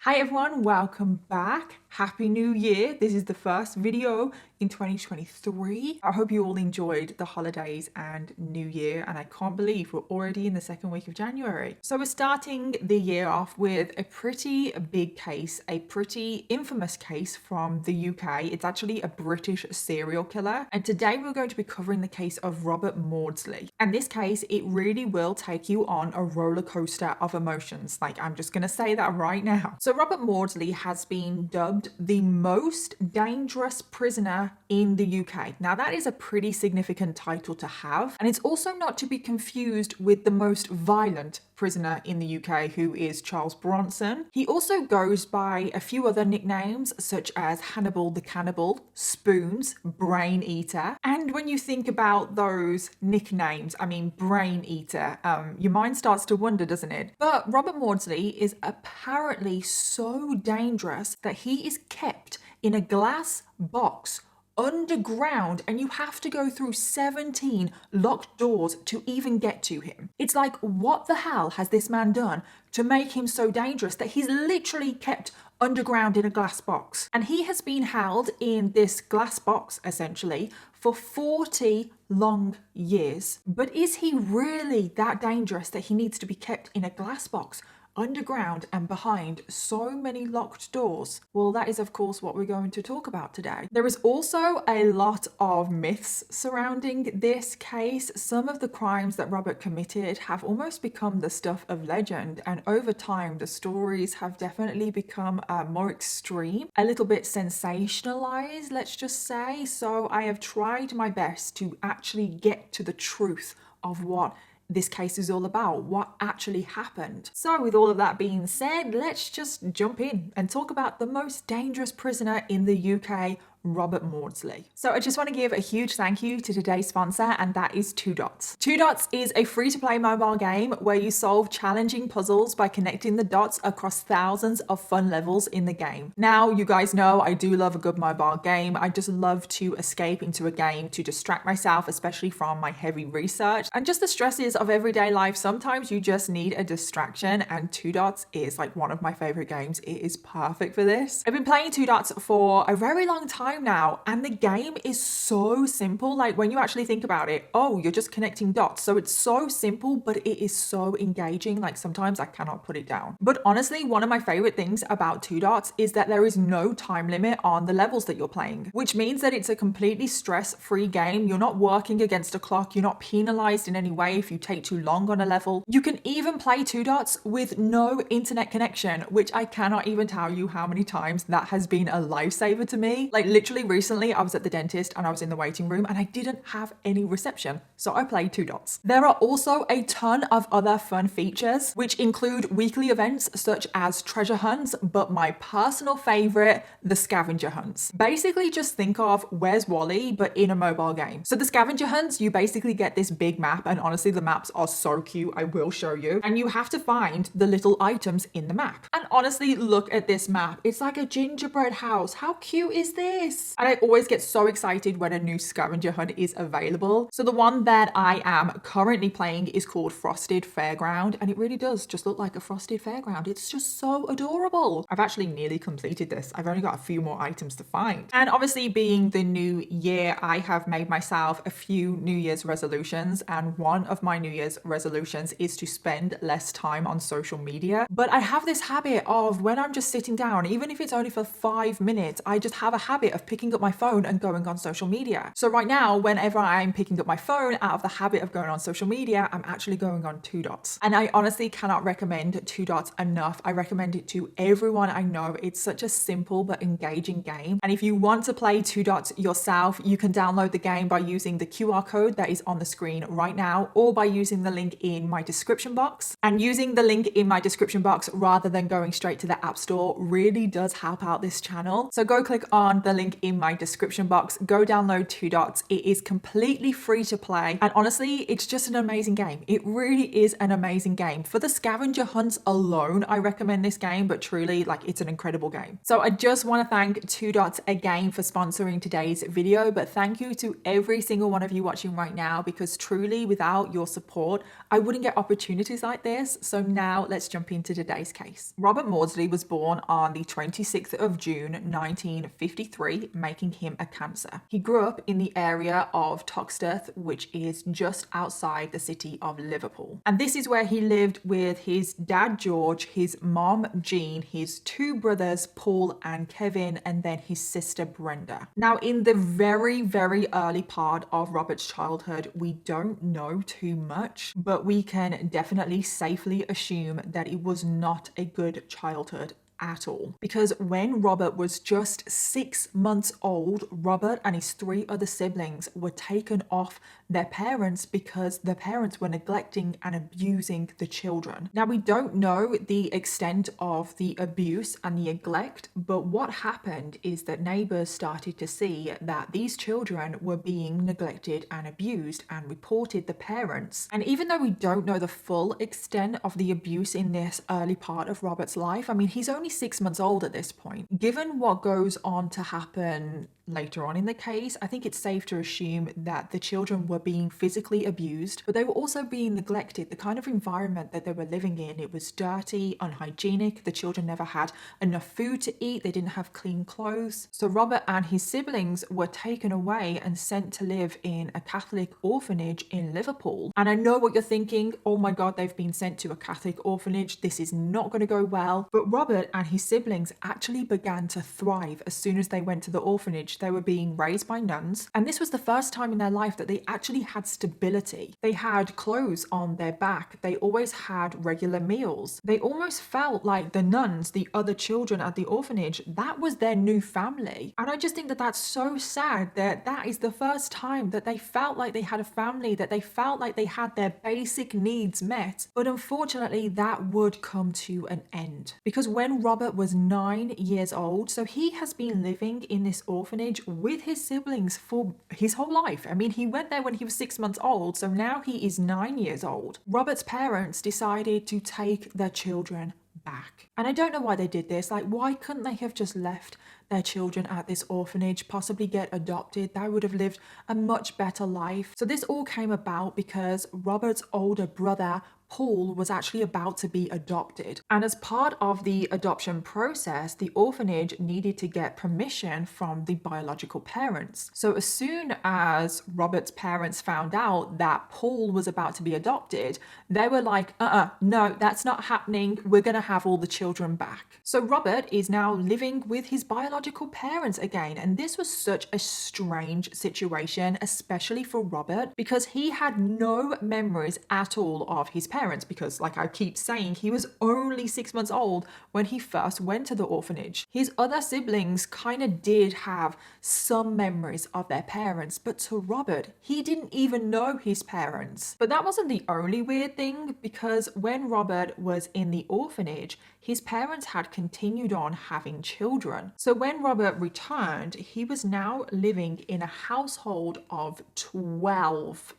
Hi everyone, welcome back. Happy New Year. This is the first video in 2023. I hope you all enjoyed the holidays and New Year, and I can't believe we're already in the second week of January. So we're starting the year off with a pretty big case, a pretty infamous case from the UK. It's actually a British serial killer. And today we're going to be covering the case of Robert Maudsley. And this case, it really will take you on a roller coaster of emotions. Like, I'm just going to say that right now. So Robert Maudsley has been dubbed the most dangerous prisoner in the UK. Now that is a pretty significant title to have, and it's also not to be confused with the most violent prisoner in the UK, who is Charles Bronson. He also goes by a few other nicknames such as Hannibal the Cannibal, Spoons, Brain Eater. And when you think about those nicknames, I mean Brain Eater, your mind starts to wonder, doesn't it? But Robert Maudsley is apparently so dangerous that he is kept in a glass box underground, and you have to go through 17 locked doors to even get to him. It's like, what the hell has this man done to make him so dangerous that he's literally kept underground in a glass box? And he has been held in this glass box essentially for 40 long years. But is he really that dangerous that he needs to be kept in a glass box underground and behind so many locked doors? Well, that is of course what we're going to talk about today. There is also a lot of myths surrounding this case. Some of the crimes that Robert committed have almost become the stuff of legend, and over time the stories have definitely become more extreme, a little bit sensationalized, let's just say. So I have tried my best to actually get to the truth of what this case is all about, what actually happened. So with all of that being said, let's just jump in and talk about the most dangerous prisoner in the UK, Robert Maudsley. So I just want to give a huge thank you to today's sponsor, and that is Two Dots. Two Dots is a free-to-play mobile game where you solve challenging puzzles by connecting the dots across thousands of fun levels in the game. Now, you guys know I do love a good mobile game. I just love to escape into a game to distract myself, especially from my heavy research and just the stresses of everyday life. Sometimes you just need a distraction, and Two Dots is like one of my favorite games. It is perfect for this. I've been playing Two Dots for a very long time now, and the game is so simple. Like, when you actually think about it, oh, you're just connecting dots, so it's so simple, but it is so engaging. Like, sometimes I cannot put it down. But honestly, one of my favorite things about Two Dots is that there is no time limit on the levels that you're playing, which means that it's a completely stress-free game. You're not working against a clock. You're not penalized in any way if you take too long on a level. You can even play Two Dots with no internet connection, which I cannot even tell you how many times that has been a lifesaver to me. Like, literally recently I was at the dentist and I was in the waiting room and I didn't have any reception, so I played Two Dots. There are also a ton of other fun features, which include weekly events such as treasure hunts, but my personal favorite, the scavenger hunts. Basically just think of Where's Wally but in a mobile game. So the scavenger hunts, you basically get this big map, and honestly the maps are so cute. I will show you, and you have to find the little items in the map. And honestly, look at this map. It's like a gingerbread house. How cute is this? And I always get so excited when a new scavenger hunt is available. So the one that I am currently playing is called Frosted Fairground, and it really does just look like a frosted fairground. It's just so adorable. I've actually nearly completed this. I've only got a few more items to find. And obviously, being the new year, I have made myself a few New Year's resolutions, and one of my New Year's resolutions is to spend less time on social media. But I have this habit of, when I'm just sitting down, even if it's only for 5 minutes, I just have a habit of picking up my phone and going on social media. So right now, whenever I'm picking up my phone out of the habit of going on social media, I'm actually going on Two Dots. And I honestly cannot recommend Two Dots enough. I recommend it to everyone I know. It's such a simple but engaging game. And if you want to play Two Dots yourself, you can download the game by using the QR code that is on the screen right now, or by using the link in my description box. And using the link in my description box rather than going straight to the App Store really does help out this channel. So go click on the link link in my description box. Go download Two Dots. It is completely free to play. And honestly, it's just an amazing game. It really is an amazing game. For the scavenger hunts alone, I recommend this game, but truly, like, it's an incredible game. So I just want to thank Two Dots again for sponsoring today's video, but thank you to every single one of you watching right now, because truly without your support, I wouldn't get opportunities like this. So now let's jump into today's case. Robert Maudsley was born on the 26th of June 1953, making him a Cancer. He grew up in the area of Toxteth, which is just outside the city of Liverpool. And this is where he lived with his dad George, his mom Jean, his two brothers Paul and Kevin, and then his sister Brenda. Now, in the very, very early part of Robert's childhood, we don't know too much, but we can definitely safely assume that it was not a good childhood at all. Because when Robert was just 6 months old, Robert and his 3 other siblings were taken off their parents because their parents were neglecting and abusing the children. Now, we don't know the extent of the abuse and the neglect, but what happened is that neighbors started to see that these children were being neglected and abused and reported the parents. And even though we don't know the full extent of the abuse in this early part of Robert's life, I mean, he's only 6 months old at this point. Given what goes on to happen later on in the case, I think it's safe to assume that the children were being physically abused, but they were also being neglected. The kind of environment that they were living in, it was dirty, unhygienic. The children never had enough food to eat. They didn't have clean clothes. So Robert and his siblings were taken away and sent to live in a Catholic orphanage in Liverpool. And I know what you're thinking. Oh my God, they've been sent to a Catholic orphanage. This is not going to go well. But Robert and his siblings actually began to thrive as soon as they went to the orphanage. They were being raised by nuns, and this was the first time in their life that they actually had stability. They had clothes on their back. They always had regular meals. They almost felt like the nuns, the other children at the orphanage, that was their new family. And I just think that that's so sad that that is the first time that they felt like they had a family, that they felt like they had their basic needs met. But unfortunately, that would come to an end, because when Robert was 9 years old, so he has been living in this orphanage with his siblings for his whole life. I mean, he went there when he was 6 months old, so now he is 9 years old. Robert's parents decided to take their children back. And I don't know why they did this. Like, why couldn't they have just left their children at this orphanage, possibly get adopted? They would have lived a much better life. So this all came about because Robert's older brother Paul was actually about to be adopted. And as part of the adoption process, the orphanage needed to get permission from the biological parents. So as soon as Robert's parents found out that Paul was about to be adopted, they were like, no, that's not happening. We're going to have all the children back. So Robert is now living with his biological parents again. And this was such a strange situation, especially for Robert, because he had no memories at all of his parents. Because, like I keep saying, he was only 6 months old when he first went to the orphanage. His other siblings kind of did have some memories of their parents, but to Robert, he didn't even know his parents. But that wasn't the only weird thing, because when Robert was in the orphanage, his parents had continued on having children. So when Robert returned, he was now living in a household of 12.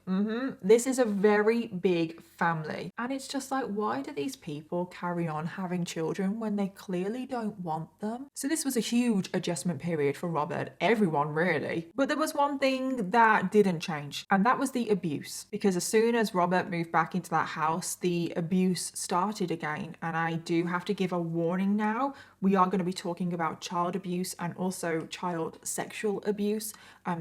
This is a very big family. And it's just like, why do these people carry on having children when they clearly don't want them? So this was a huge adjustment period for Robert, everyone really. But there was one thing that didn't change, and that was the abuse. Because as soon as Robert moved back into that house, the abuse started again. And I do have to give a warning now. We are going to be talking about child abuse and also child sexual abuse.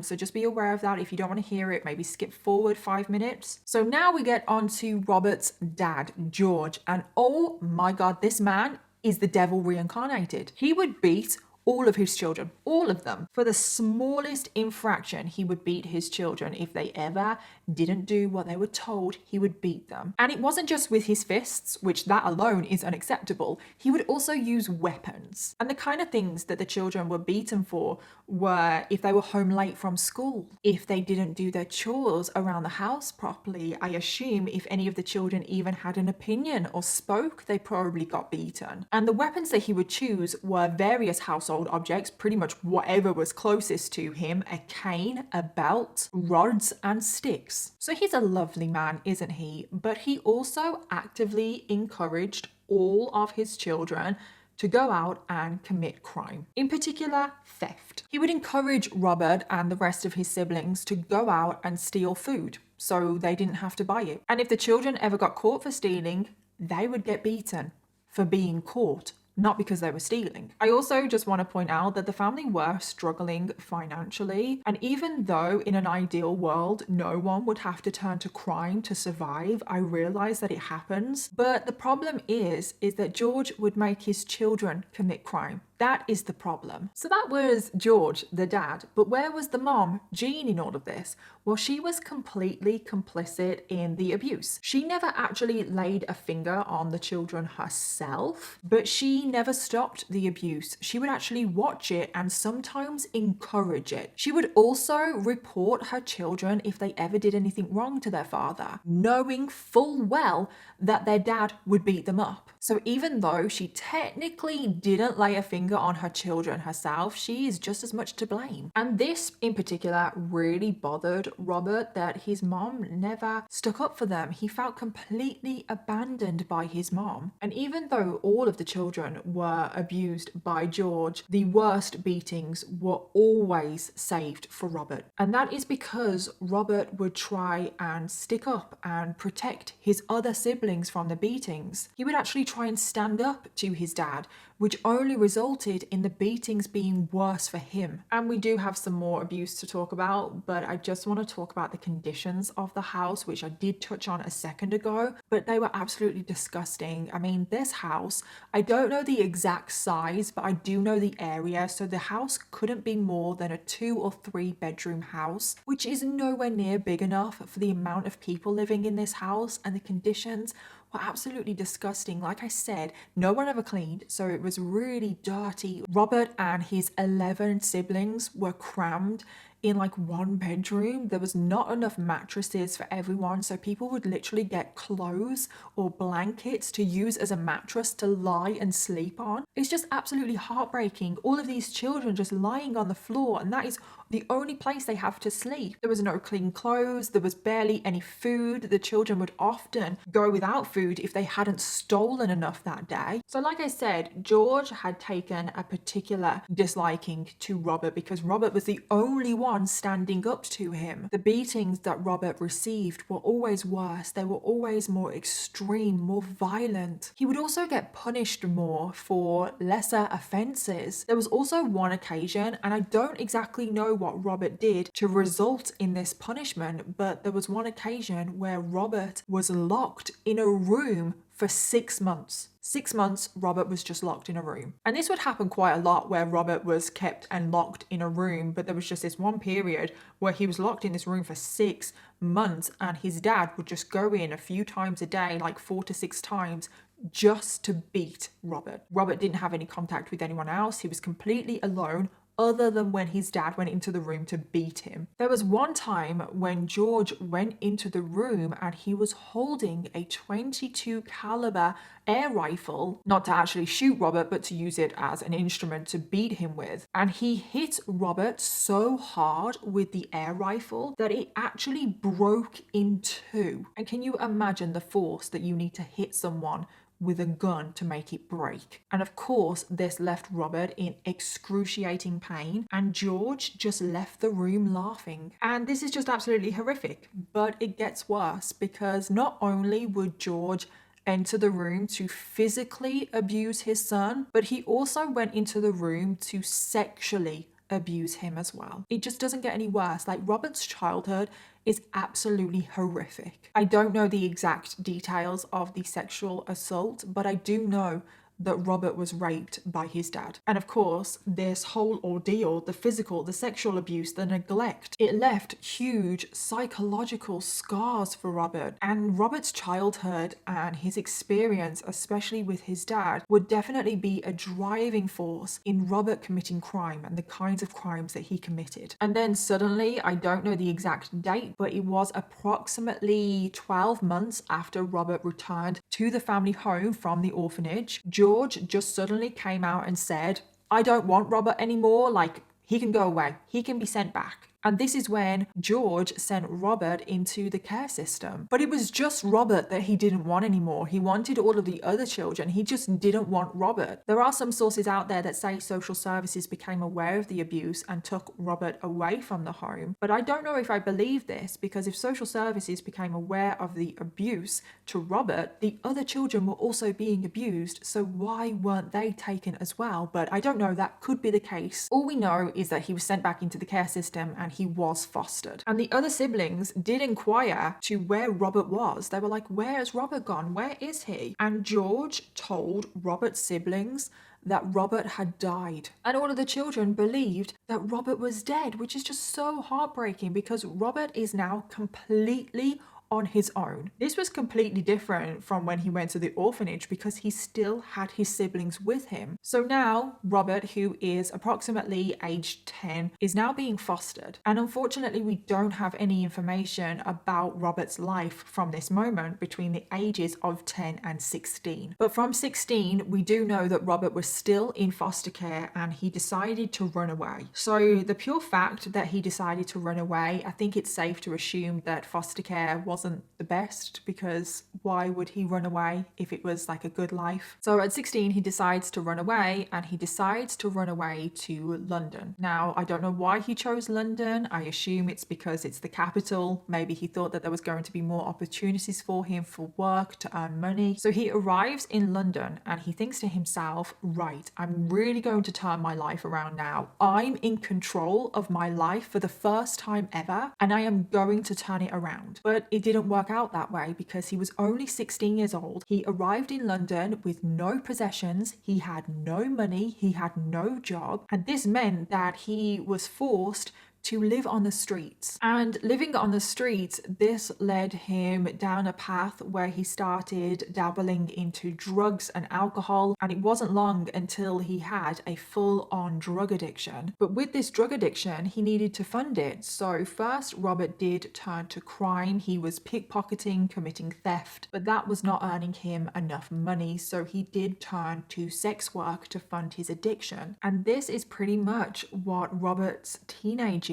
So just be aware of that. If you don't want to hear it, maybe skip forward 5 minutes. So now we get on to Robert's dad, George. And oh my God, this man is the devil reincarnated. He would beat all of his children, all of them. For the smallest infraction, he would beat his children. If they ever didn't do what they were told, he would beat them. And it wasn't just with his fists, which that alone is unacceptable. He would also use weapons. And the kind of things that the children were beaten for were if they were home late from school, if they didn't do their chores around the house properly. I assume if any of the children even had an opinion or spoke, they probably got beaten. And the weapons that he would choose were various household household objects, pretty much whatever was closest to him, a cane, a belt, rods and sticks. So he's a lovely man, isn't he? But he also actively encouraged all of his children to go out and commit crime, in particular theft. He would encourage Robert and the rest of his siblings to go out and steal food so they didn't have to buy it. And if the children ever got caught for stealing, they would get beaten for being caught, not because they were stealing. I also just want to point out that the family were struggling financially, and even though in an ideal world no one would have to turn to crime to survive, I realize that it happens. But the problem is that George would make his children commit crime. That is the problem. So that was George, the dad. But where was the mom, Jean, in all of this? Well, she was completely complicit in the abuse. She never actually laid a finger on the children herself, but she never stopped the abuse. She would actually watch it and sometimes encourage it. She would also report her children if they ever did anything wrong to their father, knowing full well that their dad would beat them up. So even though she technically didn't lay a finger on her children herself, she is just as much to blame. And this in particular really bothered Robert, that his mom never stuck up for them. He felt completely abandoned by his mom. And even though all of the children were abused by George, the worst beatings were always saved for Robert. And that is because Robert would try and stick up and protect his other siblings from the beatings. He would actually try and stand up to his dad, which only resulted in the beatings being worse for him. And we do have some more abuse to talk about, but I just want to talk about the conditions of the house, which I did touch on a second ago, but they were absolutely disgusting. I mean, this house, I don't know the exact size, but I do know the area. So the house couldn't be more than a 2 or 3 bedroom house, which is nowhere near big enough for the amount of people living in this house, and the conditions were absolutely disgusting. Like I said, no one ever cleaned, so it was really dirty. Robert and his 11 siblings were crammed in like one bedroom. There was not enough mattresses for everyone, so people would literally get clothes or blankets to use as a mattress to lie and sleep on. It's just absolutely heartbreaking. All of these children just lying on the floor, and that is the only place they have to sleep. There was no clean clothes, there was barely any food. The children would often go without food if they hadn't stolen enough that day. So like I said, George had taken a particular disliking to Robert because Robert was the only one standing up to him. The beatings that Robert received were always worse. They were always more extreme, more violent. He would also get punished more for lesser offenses. There was also one occasion, and I don't exactly know what Robert did to result in this punishment, but there was one occasion where Robert was locked in a room for 6 months. 6 months, Robert was just locked in a room. And this would happen quite a lot where Robert was kept and locked in a room, but there was just this one period where he was locked in this room for 6 months, and his dad would just go in a few times a day, like 4 to 6 times, just to beat Robert. Robert didn't have any contact with anyone else. He was completely alone, other than when his dad went into the room to beat him. There was one time when George went into the room and he was holding a .22 caliber air rifle, not to actually shoot Robert, but to use it as an instrument to beat him with. And he hit Robert so hard with the air rifle that it actually broke in two. And can you imagine the force that you need to hit someone with a gun to make it break? And of course, this left Robert in excruciating pain, and George just left the room laughing. And this is just absolutely horrific. But it gets worse, because not only would George enter the room to physically abuse his son, but he also went into the room to sexually abuse him as well. It just doesn't get any worse. Like, Robert's childhood is absolutely horrific. I don't know the exact details of the sexual assault, but I do know that Robert was raped by his dad. And of course, this whole ordeal, the physical, the sexual abuse, the neglect, it left huge psychological scars for Robert. And Robert's childhood and his experience, especially with his dad, would definitely be a driving force in Robert committing crime and the kinds of crimes that he committed. And then suddenly, I don't know the exact date, but it was approximately 12 months after Robert returned to the family home from the orphanage, George just suddenly came out and said, I don't want Robert anymore. Like, he can go away. He can be sent back. And this is when George sent Robert into the care system. But it was just Robert that he didn't want anymore. He wanted all of the other children. He just didn't want Robert. There are some sources out there that say social services became aware of the abuse and took Robert away from the home. But I don't know if I believe this, because if social services became aware of the abuse to Robert, the other children were also being abused. So why weren't they taken as well? But I don't know. That could be the case. All we know is that he was sent back into the care system and he was fostered. And the other siblings did inquire to where Robert was. They were like, where has Robert gone? Where is he? And George told Robert's siblings that Robert had died. And all of the children believed that Robert was dead, which is just so heartbreaking because Robert is now completely on his own. This was completely different from when he went to the orphanage because he still had his siblings with him. So now Robert, who is approximately age 10, is now being fostered. And unfortunately, we don't have any information about Robert's life from this moment between the ages of 10 and 16. But from 16, we do know that Robert was still in foster care and he decided to run away. So the pure fact that he decided to run away, I think it's safe to assume that foster care wasn't the best, because why would he run away if it was like a good life? So at 16 he decides to run away, and he decides to run away to London. Now I don't know why he chose London. I assume it's because it's the capital. Maybe he thought that there was going to be more opportunities for him for work to earn money. So he arrives in London and he thinks to himself, right, I'm really going to turn my life around now. I'm in control of my life for the first time ever, and I am going to turn it around. But it didn't work out that way because he was only 16 years old. He arrived in London with no possessions, he had no money, he had no job, and this meant that he was forced to live on the streets. And living on the streets, this led him down a path where he started dabbling into drugs and alcohol, and it wasn't long until he had a full-on drug addiction. But with this drug addiction, he needed to fund it. So first, Robert did turn to crime. He was pickpocketing, committing theft, but that was not earning him enough money, so he did turn to sex work to fund his addiction. And this is pretty much what Robert's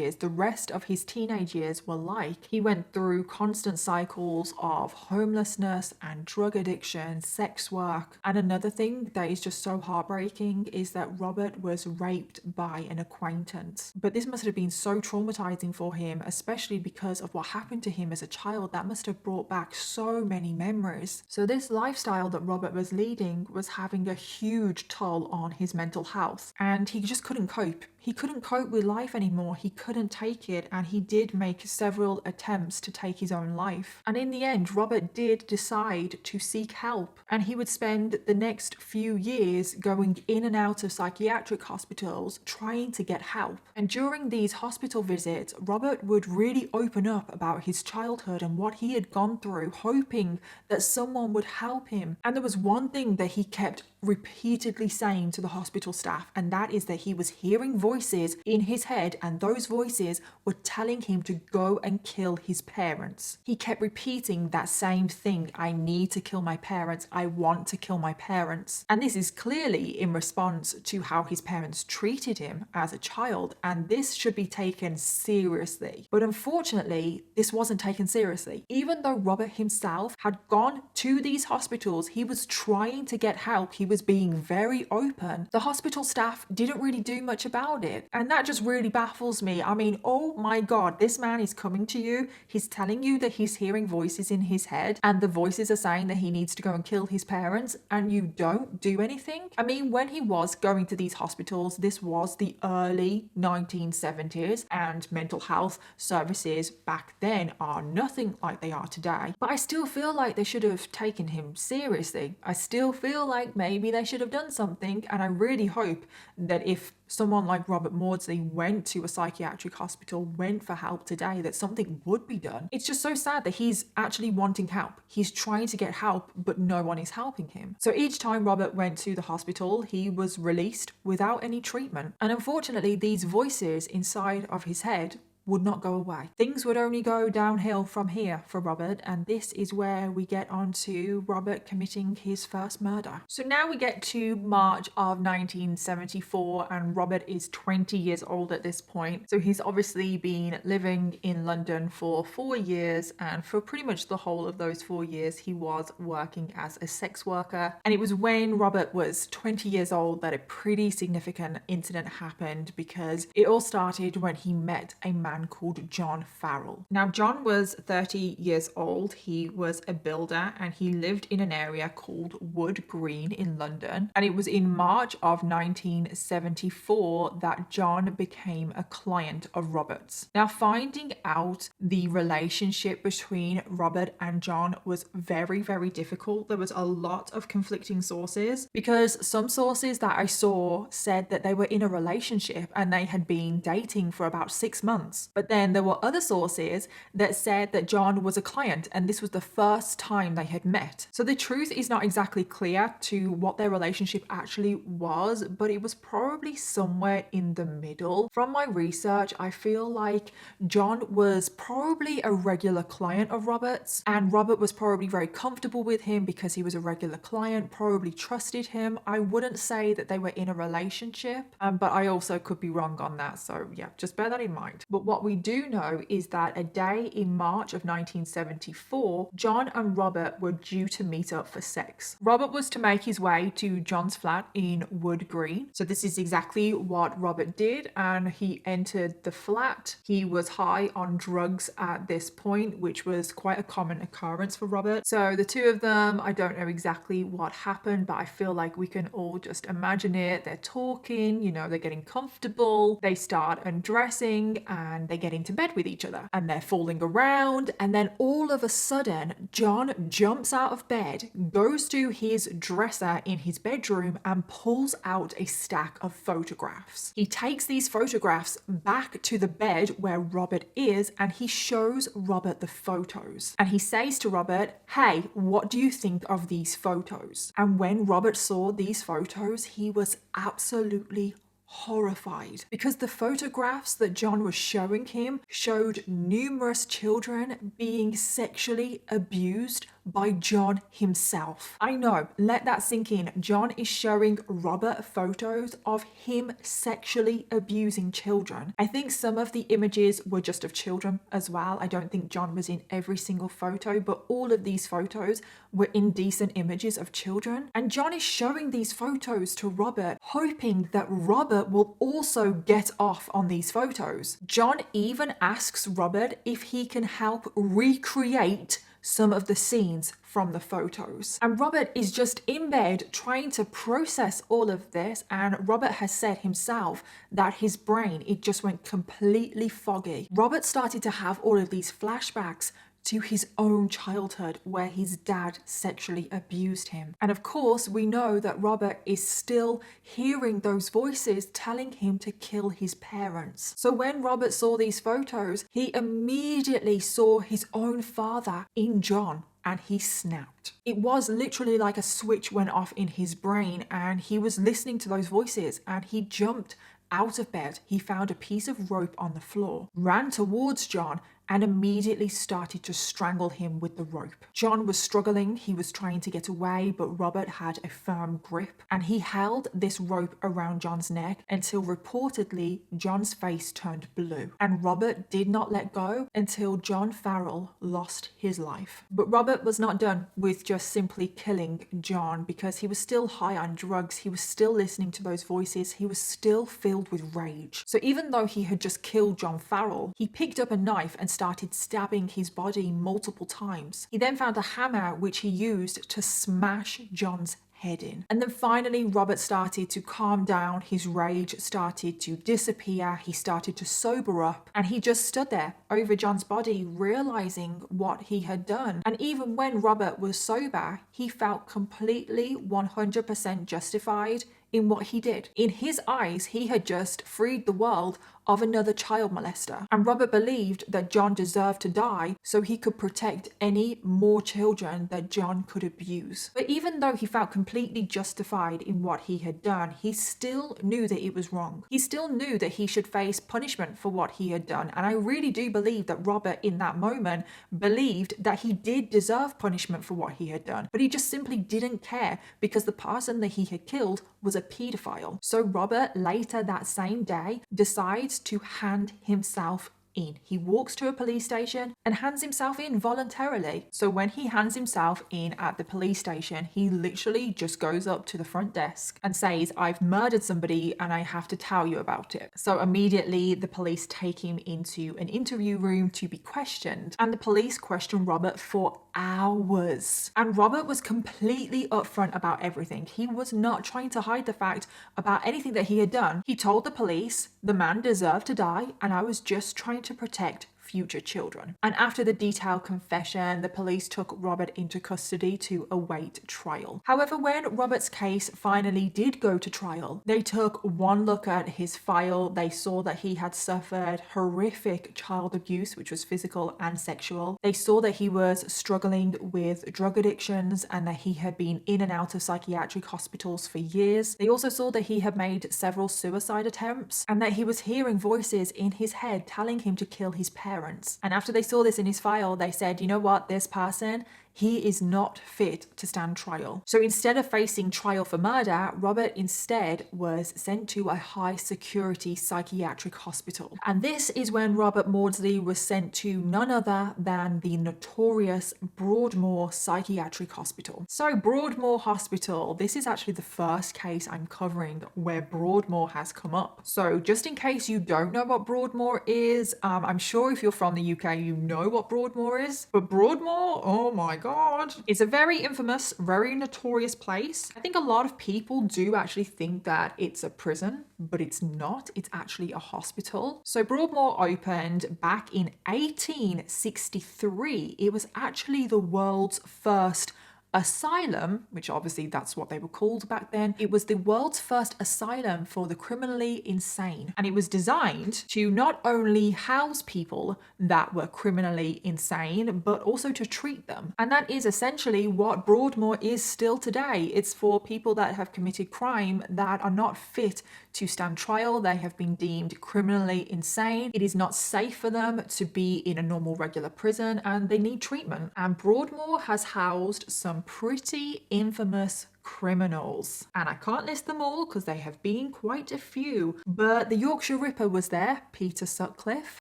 the rest of his teenage years were like. He went through constant cycles of homelessness and drug addiction, sex work. And another thing that is just so heartbreaking is that Robert was raped by an acquaintance. But this must have been so traumatizing for him, especially because of what happened to him as a child. That must have brought back so many memories. So this lifestyle that Robert was leading was having a huge toll on his mental health, and he just couldn't cope. He couldn't cope with life anymore. He couldn't take it, and he did make several attempts to take his own life. And in the end, Robert did decide to seek help, and he would spend the next few years going in and out of psychiatric hospitals trying to get help. And during these hospital visits, Robert would really open up about his childhood and what he had gone through, hoping that someone would help him. And there was one thing that he kept repeatedly saying to the hospital staff, and that is that he was hearing voices in his head, and those voices were telling him to go and kill his parents. He kept repeating that same thing: I need to kill my parents, I want to kill my parents. And this is clearly in response to how his parents treated him as a child, and this should be taken seriously. But unfortunately, this wasn't taken seriously. Even though Robert himself had gone to these hospitals, he was trying to get help, he was being very open, the hospital staff didn't really do much about it. And that just really baffles me. I mean, oh my God, this man is coming to you, he's telling you that he's hearing voices in his head, and the voices are saying that he needs to go and kill his parents, and you don't do anything? I mean, when he was going to these hospitals, this was the early 1970s, and mental health services back then are nothing like they are today. But I still feel like they should have taken him seriously. I still feel like maybe they should have done something, and I really hope that if someone like Robert Maudsley went to a psychiatric hospital, went for help today, that something would be done. It's just so sad that he's actually wanting help. He's trying to get help, but no one is helping him. So each time Robert went to the hospital, he was released without any treatment. And unfortunately, these voices inside of his head would not go away. Things would only go downhill from here for Robert, and this is where we get on to Robert committing his first murder. So now we get to March of 1974, and Robert is 20 years old at this point. So he's obviously been living in London for 4 years, and for pretty much the whole of those 4 years, he was working as a sex worker. And it was when Robert was 20 years old that a pretty significant incident happened, because it all started when he met a man called John Farrell. Now, John was 30 years old. He was a builder and he lived in an area called Wood Green in London. And it was in March of 1974 that John became a client of Robert's. Now, finding out the relationship between Robert and John was very, very difficult. There was a lot of conflicting sources, because some sources that I saw said that they were in a relationship and they had been dating for about 6 months. But then there were other sources that said that John was a client and this was the first time they had met. So the truth is not exactly clear to what their relationship actually was, but it was probably somewhere in the middle. From my research, I feel like John was probably a regular client of Robert's, and Robert was probably very comfortable with him because he was a regular client, probably trusted him. I wouldn't say that they were in a relationship, but I also could be wrong on that. So yeah, just bear that in mind. But what we do know is that a day in March of 1974, John and Robert were due to meet up for sex. Robert was to make his way to John's flat in Wood Green. So this is exactly what Robert did, and he entered the flat. He was high on drugs at this point, which was quite a common occurrence for Robert. So the two of them, I don't know exactly what happened, but I feel like we can all just imagine it. They're talking, you know, they're getting comfortable, they start undressing and they get into bed with each other and they're fooling around, and then all of a sudden John jumps out of bed, goes to his dresser in his bedroom and pulls out a stack of photographs. He takes these photographs back to the bed where Robert is and he shows Robert the photos, and he says to Robert, "Hey, what do you think of these photos?" And when Robert saw these photos, he was absolutely horrified, because the photographs that John was showing him showed numerous children being sexually abused by John himself. I know, let that sink in. John is showing Robert photos of him sexually abusing children. I think some of the images were just of children as well. I don't think John was in every single photo, but all of these photos were indecent images of children. And John is showing these photos to Robert, hoping that Robert will also get off on these photos. John even asks Robert if he can help recreate some of the scenes from the photos. And Robert is just in bed trying to process all of this, and Robert has said himself that his brain, it just went completely foggy. Robert started to have all of these flashbacks to his own childhood where his dad sexually abused him. And of course, we know that Robert is still hearing those voices telling him to kill his parents. So when Robert saw these photos, he immediately saw his own father in John, and he snapped. It was literally like a switch went off in his brain, and he was listening to those voices and he jumped out of bed. He found a piece of rope on the floor, ran towards John, and immediately started to strangle him with the rope. John was struggling, he was trying to get away, but Robert had a firm grip, and he held this rope around John's neck until reportedly John's face turned blue. And Robert did not let go until John Farrell lost his life. But Robert was not done with just simply killing John, because he was still high on drugs, he was still listening to those voices, he was still filled with rage. So even though he had just killed John Farrell, he picked up a knife and started stabbing his body multiple times. He then found a hammer which he used to smash John's head in. And then finally, Robert started to calm down. His rage started to disappear. He started to sober up, and he just stood there over John's body, realizing what he had done. And even when Robert was sober, he felt completely 100% justified in what he did. In his eyes, he had just freed the world of another child molester. And Robert believed that John deserved to die so he could protect any more children that John could abuse. But even though he felt completely justified in what he had done, he still knew that it was wrong. He still knew that he should face punishment for what he had done. And I really do believe that Robert in that moment believed that he did deserve punishment for what he had done. But he just simply didn't care because the person that he had killed was a paedophile. So Robert later that same day decides to hand himself in. He walks to a police station and hands himself in voluntarily. So when he hands himself in at the police station, he literally just goes up to the front desk and says, "I've murdered somebody and I have to tell you about it." So immediately the police take him into an interview room to be questioned, and the police question Robert for hours. And Robert was completely upfront about everything. He was not trying to hide the fact about anything that he had done. He told the police the man deserved to die and I was just trying to protect future children. And after the detailed confession, the police took Robert into custody to await trial. However, when Robert's case finally did go to trial, they took one look at his file. They saw that he had suffered horrific child abuse, which was physical and sexual. They saw that he was struggling with drug addictions and that he had been in and out of psychiatric hospitals for years. They also saw that he had made several suicide attempts and that he was hearing voices in his head telling him to kill his parents. And after they saw this in his file, they said, you know what, this person, he is not fit to stand trial. So instead of facing trial for murder, Robert instead was sent to a high security psychiatric hospital. And this is when Robert Maudsley was sent to none other than the notorious Broadmoor Psychiatric Hospital. So Broadmoor Hospital, this is actually the first case I'm covering where Broadmoor has come up. So just in case you don't know what Broadmoor is, I'm sure if you're from the UK, you know what Broadmoor is. But Broadmoor, oh my God. It's a very infamous, very notorious place. I think a lot of people do actually think that it's a prison, but it's not. It's actually a hospital. So Broadmoor opened back in 1863. It was actually the world's first asylum, which obviously that's what they were called back then. It was the world's first asylum for the criminally insane. And it was designed to not only house people that were criminally insane, but also to treat them. And that is essentially what Broadmoor is still today. It's for people that have committed crime that are not fit to stand trial. They have been deemed criminally insane. It is not safe for them to be in a normal regular prison and they need treatment. And Broadmoor has housed some pretty infamous criminals. And I can't list them all because they have been quite a few. But the Yorkshire Ripper was there, Peter Sutcliffe.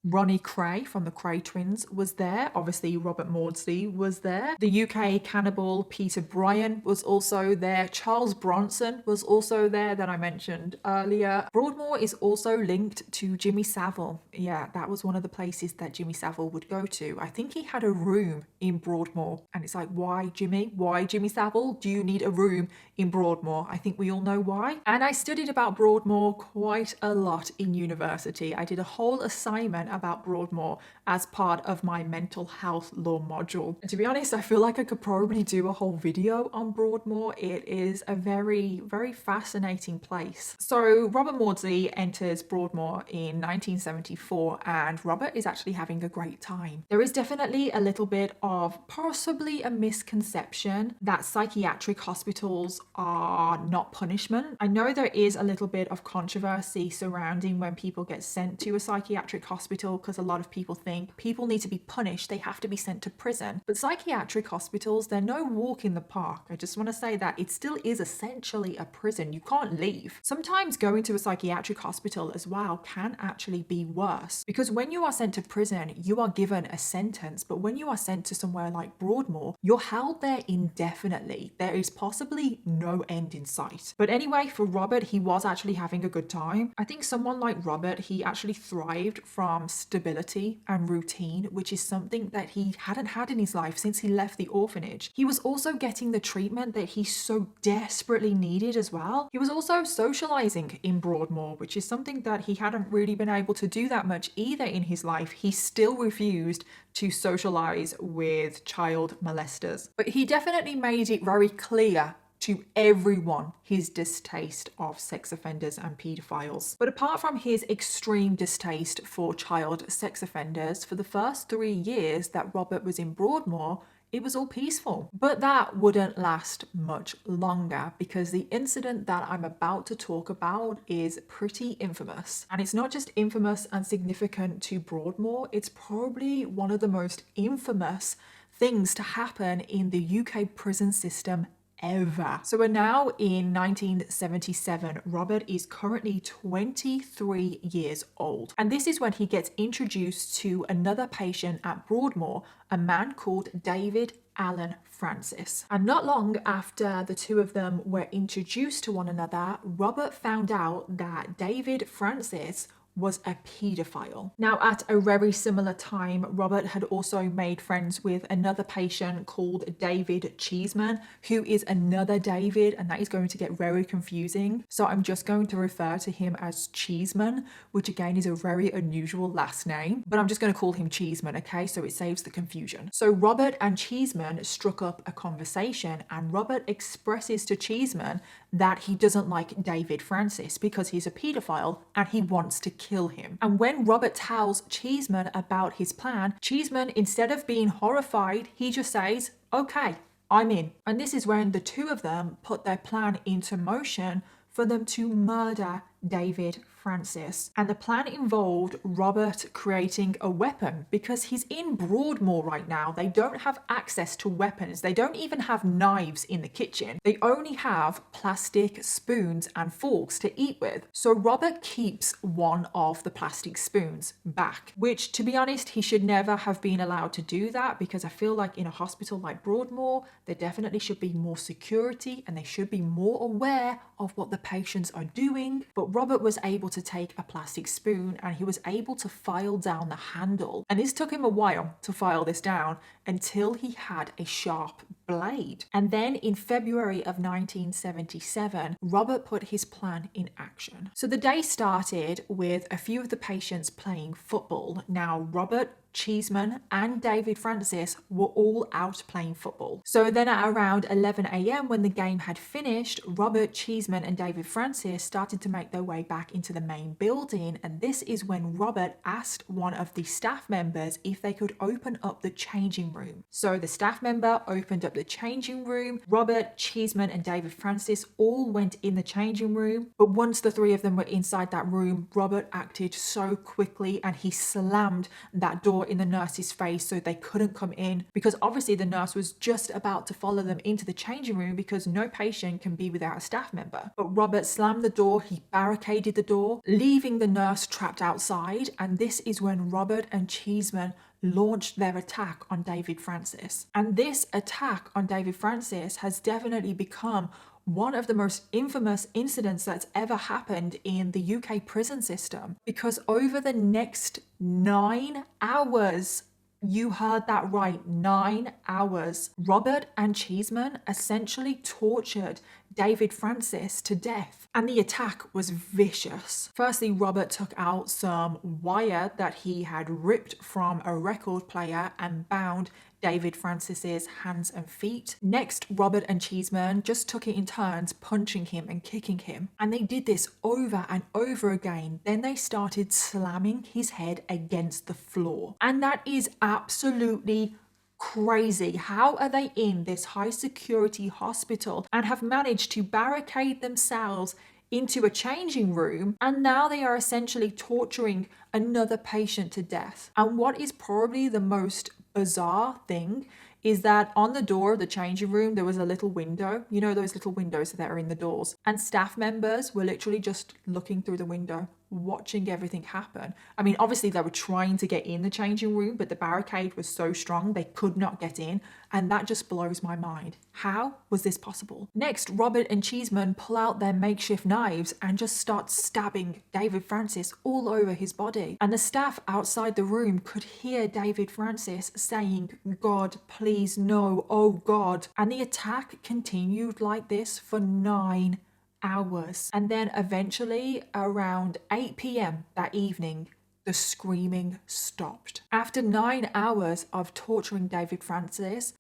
Ronnie Kray from the Kray twins was there. Obviously Robert Maudsley was there. The UK cannibal Peter Bryan was also there. Charles Bronson was also there that I mentioned earlier. Broadmoor is also linked to Jimmy Savile. Yeah, that was one of the places that Jimmy Savile would go to. I think he had a room in Broadmoor. And it's like, why Jimmy? Why Jimmy Savile? Do you need a room in Broadmoor? I think we all know why. And I studied about Broadmoor quite a lot in university. I did a whole assignment about Broadmoor as part of my mental health law module. And to be honest, I feel like I could probably do a whole video on Broadmoor. It is a very, very fascinating place. So Robert Maudsley enters Broadmoor in 1974 and Robert is actually having a great time. There is definitely a little bit of possibly a misconception that psychiatric hospitals are not punishment. I know there is a little bit of controversy surrounding when people get sent to a psychiatric hospital because a lot of people think people need to be punished, they have to be sent to prison. But psychiatric hospitals, they're no walk in the park. I just want to say that it still is essentially a prison. You can't leave. Sometimes going to a psychiatric hospital as well can actually be worse because when you are sent to prison, you are given a sentence, but when you are sent to somewhere like Broadmoor, you're held there indefinitely. There is possibly no end in sight. But anyway, for Robert, he was actually having a good time. I think someone like Robert, he actually thrived from stability and routine, which is something that he hadn't had in his life since he left the orphanage. He was also getting the treatment that he so desperately needed as well. He was also socializing in Broadmoor, which is something that he hadn't really been able to do that much either in his life. He still refused to socialize with child molesters. But he definitely made it very clear to everyone his distaste of sex offenders and paedophiles. But apart from his extreme distaste for child sex offenders, for the first 3 years that Robert was in Broadmoor, it was all peaceful. But that wouldn't last much longer, because the incident that I'm about to talk about is pretty infamous. And it's not just infamous and significant to Broadmoor, it's probably one of the most infamous things to happen in the UK prison system ever. So we're now in 1977. Robert is currently 23 years old. And this is when he gets introduced to another patient at Broadmoor, a man called David Alan Francis. And not long after the two of them were introduced to one another, Robert found out that David Francis was a paedophile. Now, at a very similar time, Robert had also made friends with another patient called David Cheeseman, who is another David, and that is going to get very confusing. So I'm just going to refer to him as Cheeseman, which again is a very unusual last name, but I'm just going to call him Cheeseman, okay? So it saves the confusion. So Robert and Cheeseman struck up a conversation, and Robert expresses to Cheeseman that he doesn't like David Francis because he's a paedophile and he wants to kill him. And when Robert tells Cheeseman about his plan, Cheeseman, instead of being horrified, he just says, okay, I'm in. And this is when the two of them put their plan into motion for them to murder David Francis. And the plan involved Robert creating a weapon, because he's in Broadmoor right now. They don't have access to weapons. They don't even have knives in the kitchen. They only have plastic spoons and forks to eat with. So Robert keeps one of the plastic spoons back, which, to be honest, he should never have been allowed to do that, because I feel like in a hospital like Broadmoor, there definitely should be more security and they should be more aware of what the patients are doing. But Robert was able to take a plastic spoon and he was able to file down the handle. And this took him a while to file this down until he had a sharp blade. And then in February of 1977, Robert put his plan in action. So the day started with a few of the patients playing football. Now, Robert, Cheeseman and David Francis were all out playing football. So then at around 11 a.m. when the game had finished, Robert, Cheeseman and David Francis started to make their way back into the main building, and this is when Robert asked one of the staff members if they could open up the changing room. So the staff member opened up the changing room. Robert, Cheeseman and David Francis all went in the changing room, but once the three of them were inside that room, Robert acted so quickly and he slammed that door in the nurse's face so they couldn't come in, because obviously the nurse was just about to follow them into the changing room, because no patient can be without a staff member. But Robert slammed the door, he barricaded the door, leaving the nurse trapped outside, and this is when Robert and Cheeseman launched their attack on David Francis. And this attack on David Francis has definitely become one of the most infamous incidents that's ever happened in the UK prison system, because over the next 9 hours, you heard that right, 9 hours, Robert and Cheeseman essentially tortured David Francis to death. And the attack was vicious. Firstly, Robert took out some wire that he had ripped from a record player and bound David Francis's hands and feet. Next, Robert and Cheeseman just took it in turns, punching him and kicking him. And they did this over and over again. Then they started slamming his head against the floor. And that is absolutely crazy. How are they in this high security hospital and have managed to barricade themselves into a changing room, and now they are essentially torturing another patient to death? And what is probably the most bizarre thing is that on the door of the changing room, there was a little window, you know, those little windows that are in the doors, and staff members were literally just looking through the window, watching everything happen. I mean, obviously they were trying to get in the changing room, but the barricade was so strong they could not get in, and that just blows my mind. How was this possible? Next, Robert and Cheeseman pull out their makeshift knives and just start stabbing David Francis all over his body. And the staff outside the room could hear David Francis saying, "God, please no, oh God." And the attack continued like this for 9 hours. And then eventually around 8 p.m. that evening, the screaming stopped. After 9 hours of torturing David Francis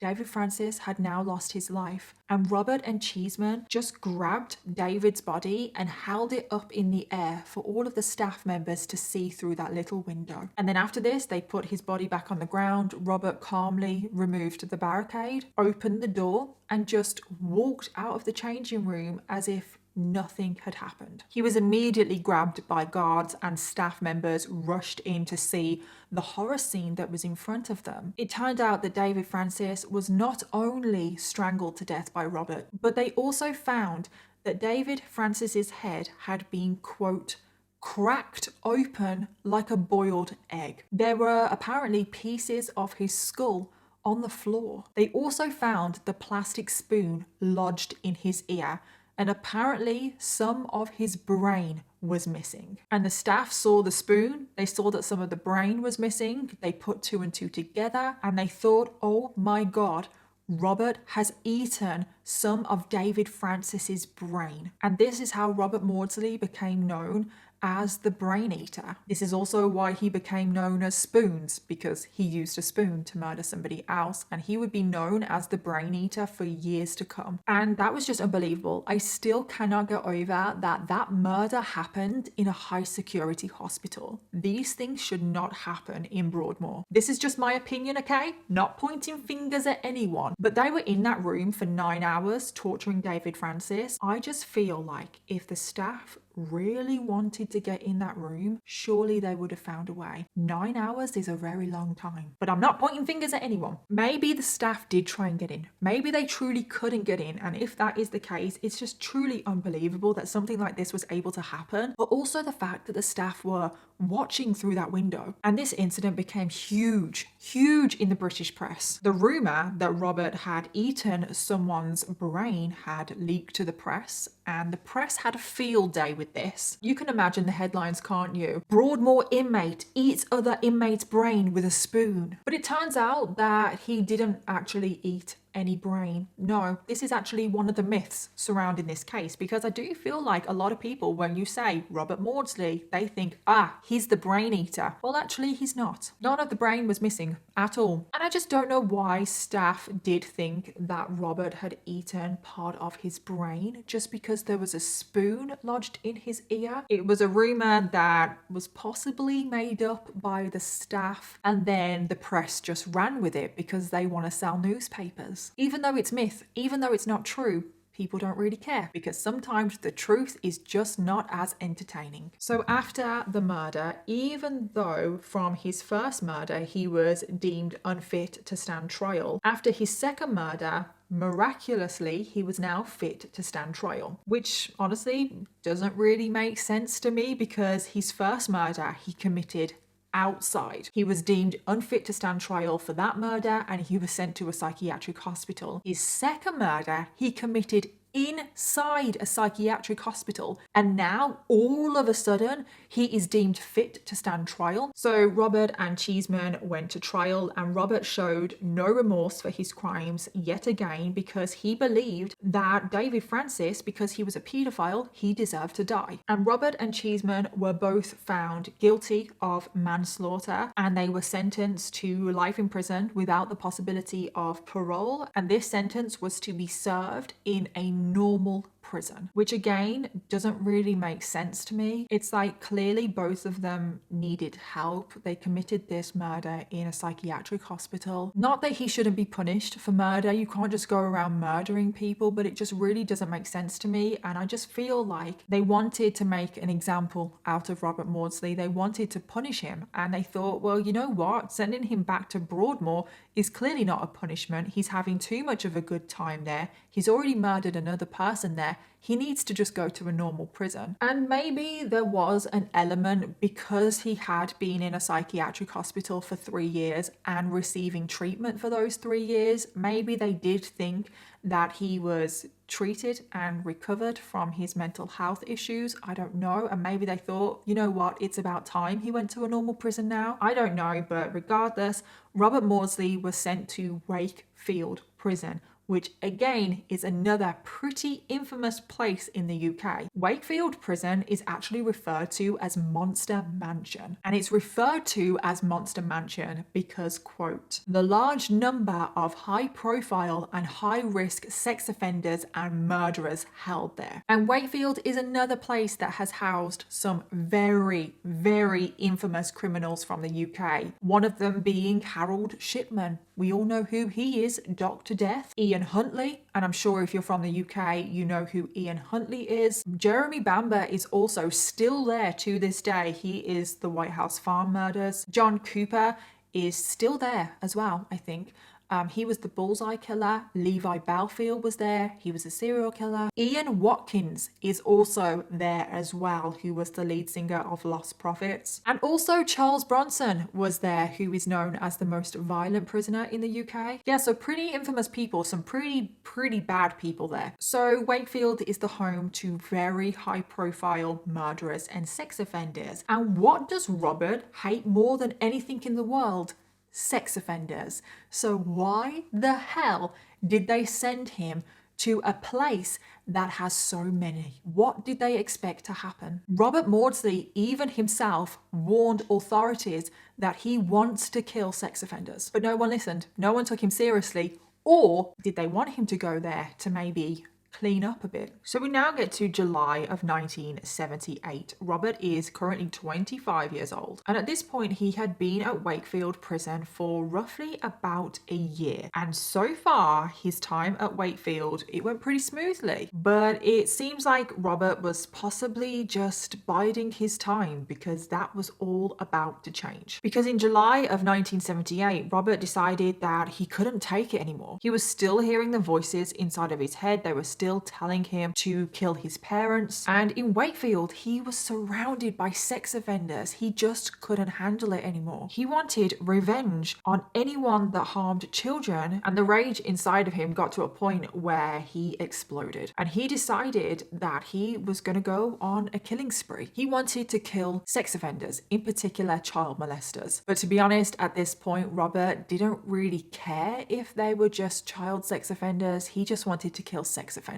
had now lost his life, and Robert and Cheeseman just grabbed David's body and held it up in the air for all of the staff members to see through that little window. And then after this, they put his body back on the ground. Robert calmly removed the barricade, opened the door, and just walked out of the changing room as if nothing had happened. He was immediately grabbed by guards, and staff members rushed in to see the horror scene that was in front of them. It turned out that David Francis was not only strangled to death by Robert, but they also found that David Francis's head had been, quote, cracked open like a boiled egg. There were apparently pieces of his skull on the floor. They also found the plastic spoon lodged in his ear, and apparently some of his brain was missing. And the staff saw the spoon, they saw that some of the brain was missing, they put 2 and 2 together, and they thought, oh my God, Robert has eaten some of David Francis's brain. And this is how Robert Maudsley became known as the Brain Eater. This is also why he became known as Spoons, because he used a spoon to murder somebody else, and he would be known as the Brain Eater for years to come. And that was just unbelievable. I still cannot get over that murder happened in a high security hospital. These things should not happen in Broadmoor. This is just my opinion, okay? Not pointing fingers at anyone, but they were in that room for 9 hours torturing David Francis. I just feel like if the staff really wanted to get in that room, surely they would have found a way. 9 hours is a very long time. But I'm not pointing fingers at anyone. Maybe the staff did try and get in. Maybe they truly couldn't get in. And if that is the case, it's just truly unbelievable that something like this was able to happen. But also the fact that the staff were watching through that window. And this incident became huge in the British press. The rumour that Robert had eaten someone's brain had leaked to the press, and the press had a field day with this. You can imagine the headlines, can't you? Broadmoor inmate eats other inmate's brain with a spoon. But it turns out that he didn't actually eat any brain. No, this is actually one of the myths surrounding this case, because I do feel like a lot of people, when you say Robert Maudsley, they think, he's the brain eater. Well, actually, he's not. None of the brain was missing at all. And I just don't know why staff did think that Robert had eaten part of his brain just because there was a spoon lodged in his ear. It was a rumor that was possibly made up by the staff, and then the press just ran with it because they want to sell newspapers. Even though it's myth, even though it's not true, people don't really care, because sometimes the truth is just not as entertaining. So after the murder, even though from his first murder he was deemed unfit to stand trial, after his second murder, miraculously, he was now fit to stand trial, which honestly doesn't really make sense to me, because his first murder he committed outside. He was deemed unfit to stand trial for that murder, and he was sent to a psychiatric hospital. His second murder he committed inside a psychiatric hospital, and now all of a sudden he is deemed fit to stand trial. So Robert and Cheeseman went to trial, and Robert showed no remorse for his crimes yet again, because he believed that David Francis, because he was a paedophile, he deserved to die. And Robert and Cheeseman were both found guilty of manslaughter, and they were sentenced to life in prison without the possibility of parole, and this sentence was to be served in a normal prison, which again doesn't really make sense to me. It's like clearly both of them needed help. They committed this murder in a psychiatric hospital. Not that he shouldn't be punished for murder, you can't just go around murdering people, but it just really doesn't make sense to me. And I just feel like they wanted to make an example out of Robert Maudsley. They wanted to punish him, and they thought, well, you know what, sending him back to Broadmoor is clearly not a punishment. He's having too much of a good time there. He's already murdered another person there. He needs to just go to a normal prison. And maybe there was an element, because he had been in a psychiatric hospital for 3 years and receiving treatment for those 3 years, maybe they did think that he was treated and recovered from his mental health issues. I don't know. And maybe they thought, you know what, it's about time he went to a normal prison now. I don't know, but regardless, Robert Maudsley was sent to Wakefield Prison, which again is another pretty infamous place in the UK. Wakefield Prison is actually referred to as Monster Mansion, and it's referred to as Monster Mansion because, quote, the large number of high-profile and high-risk sex offenders and murderers held there. And Wakefield is another place that has housed some very, very infamous criminals from the UK. One of them being Harold Shipman. We all know who he is, Dr. Death. Ian Huntley, and I'm sure if you're from the UK, you know who Ian Huntley is. Jeremy Bamber is also still there to this day. He is the White House Farm murders. John Cooper is still there as well, I think. He was the Bullseye Killer. Levi Belfield was there. He was a serial killer. Ian Watkins is also there as well, who was the lead singer of Lost Prophets. And also Charles Bronson was there, who is known as the most violent prisoner in the UK. Yeah, so pretty infamous people, some pretty bad people there. So Wakefield is the home to very high profile murderers and sex offenders. And what does Robert hate more than anything in the world? Sex offenders. So why the hell did they send him to a place that has so many? What did they expect to happen? Robert Maudsley even himself warned authorities that he wants to kill sex offenders, but no one listened. No one took him seriously. Or did they want him to go there to maybe clean up a bit? So we now get to July of 1978. Robert is currently 25 years old, and at this point he had been at Wakefield Prison for roughly about a year, and so far his time at Wakefield, it went pretty smoothly. But it seems like Robert was possibly just biding his time, because that was all about to change. Because in July of 1978, Robert decided that he couldn't take it anymore. He was still hearing the voices inside of his head. They were still telling him to kill his parents. And in Wakefield, he was surrounded by sex offenders. He just couldn't handle it anymore. He wanted revenge on anyone that harmed children, and the rage inside of him got to a point where he exploded. And he decided that he was going to go on a killing spree. He wanted to kill sex offenders, in particular child molesters. But to be honest, at this point, Robert didn't really care if they were just child sex offenders. He just wanted to kill sex offenders.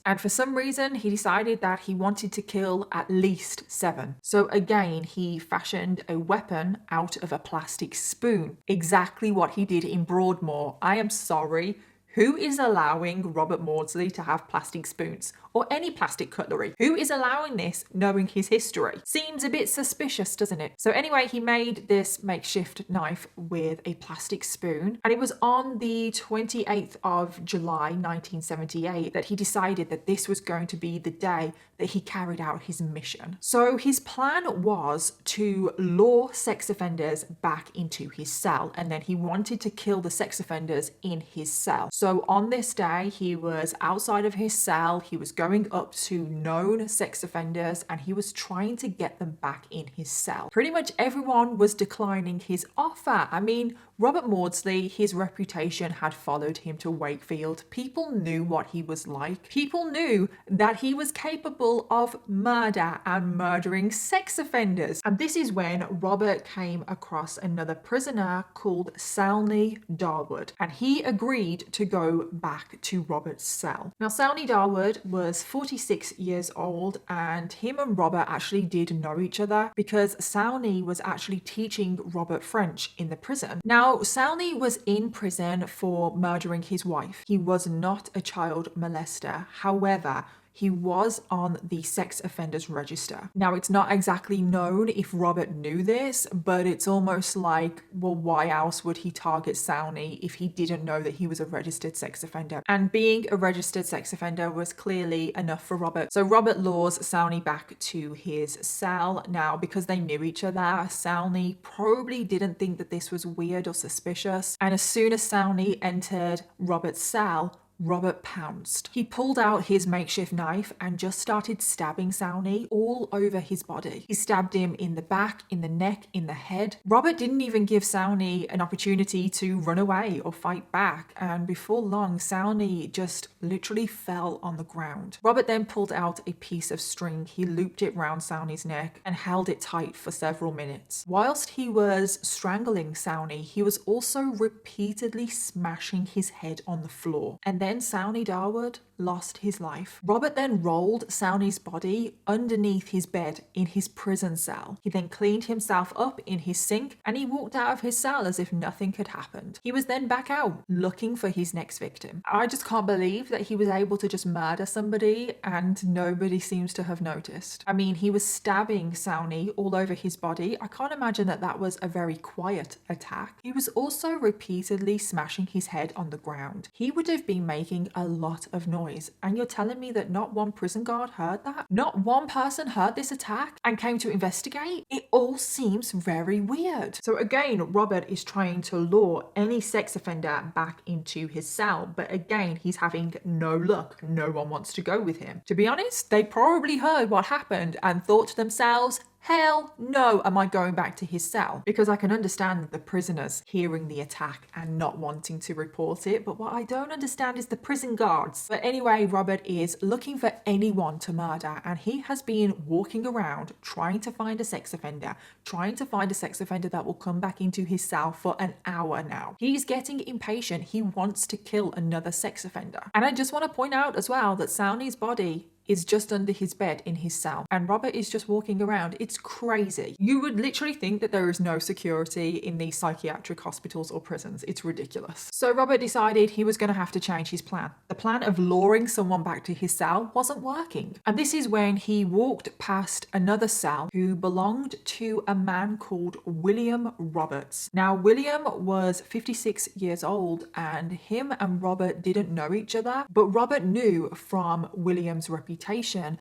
And for some reason, he decided that he wanted to kill at least 7. So again, he fashioned a weapon out of a plastic spoon. Exactly what he did in Broadmoor. I am sorry. Who is allowing Robert Maudsley to have plastic spoons or any plastic cutlery? Who is allowing this, knowing his history? Seems a bit suspicious, doesn't it? So anyway, he made this makeshift knife with a plastic spoon, and it was on the 28th of July 1978 that he decided that this was going to be the day that he carried out his mission. So his plan was to lure sex offenders back into his cell, and then he wanted to kill the sex offenders in his cell. So on this day, he was outside of his cell, he was going up to known sex offenders, and he was trying to get them back in his cell. Pretty much everyone was declining his offer. I mean, Robert Maudsley, his reputation had followed him to Wakefield. People knew what he was like. People knew that he was capable of murder and murdering sex offenders. And this is when Robert came across another prisoner called Salney Darwood, and he agreed to go back to Robert's cell. Now, Salney Darwood was 46 years old, and him and Robert actually did know each other because Salney was actually teaching Robert French in the prison. Now, Salney was in prison for murdering his wife. He was not a child molester. However, he was on the sex offenders register. Now, it's not exactly known if Robert knew this, but it's almost like, well, why else would he target Salney if he didn't know that he was a registered sex offender? And being a registered sex offender was clearly enough for Robert. So Robert lures Salney back to his cell. Now, because they knew each other, Salney probably didn't think that this was weird or suspicious. And as soon as Salney entered Robert's cell, Robert pounced. He pulled out his makeshift knife and just started stabbing Salney all over his body. He stabbed him in the back, in the neck, in the head. Robert didn't even give Salney an opportunity to run away or fight back, and before long, Salney just literally fell on the ground. Robert then pulled out a piece of string. He looped it round Salney's neck and held it tight for several minutes. Whilst he was strangling Salney, he was also repeatedly smashing his head on the floor. And then then Sowney Darwood lost his life. Robert then rolled Sowney's body underneath his bed in his prison cell. He then cleaned himself up in his sink and he walked out of his cell as if nothing had happened. He was then back out looking for his next victim. I just can't believe that he was able to just murder somebody and nobody seems to have noticed. I mean, he was stabbing Sowney all over his body. I can't imagine that that was a very quiet attack. He was also repeatedly smashing his head on the ground. He would have been making a lot of noise. And you're telling me that not one prison guard heard that? Not one person heard this attack and came to investigate? It all seems very weird. So again, Robert is trying to lure any sex offender back into his cell. But again, he's having no luck. No one wants to go with him. To be honest, they probably heard what happened and thought to themselves, hell no, am I going back to his cell? Because I can understand the prisoners hearing the attack and not wanting to report it, but what I don't understand is the prison guards. But anyway, Robert is looking for anyone to murder, and he has been walking around trying to find a sex offender, that will come back into his cell for an hour now. He's getting impatient. He wants to kill another sex offender. And I just want to point out as well that Sowney's body is just under his bed in his cell and Robert is just walking around. It's crazy. You would literally think that there is no security in these psychiatric hospitals or prisons. It's ridiculous. So Robert decided he was going to have to change his plan. The plan of luring someone back to his cell wasn't working. And this is when he walked past another cell who belonged to a man called William Roberts. Now, William was 56 years old and him and Robert didn't know each other, but Robert knew from William's reputation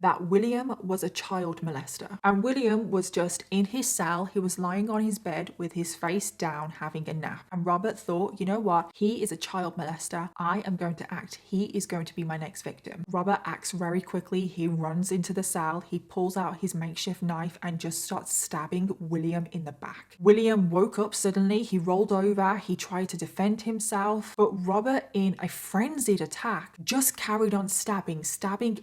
that William was a child molester. And William was just in his cell. He was lying on his bed with his face down having a nap. And Robert thought, you know what? He is a child molester. I am going to act. He is going to be my next victim. Robert acts very quickly. He runs into the cell. He pulls out his makeshift knife and just starts stabbing William in the back. William woke up suddenly. He rolled over. He tried to defend himself. But Robert, in a frenzied attack, just carried on stabbing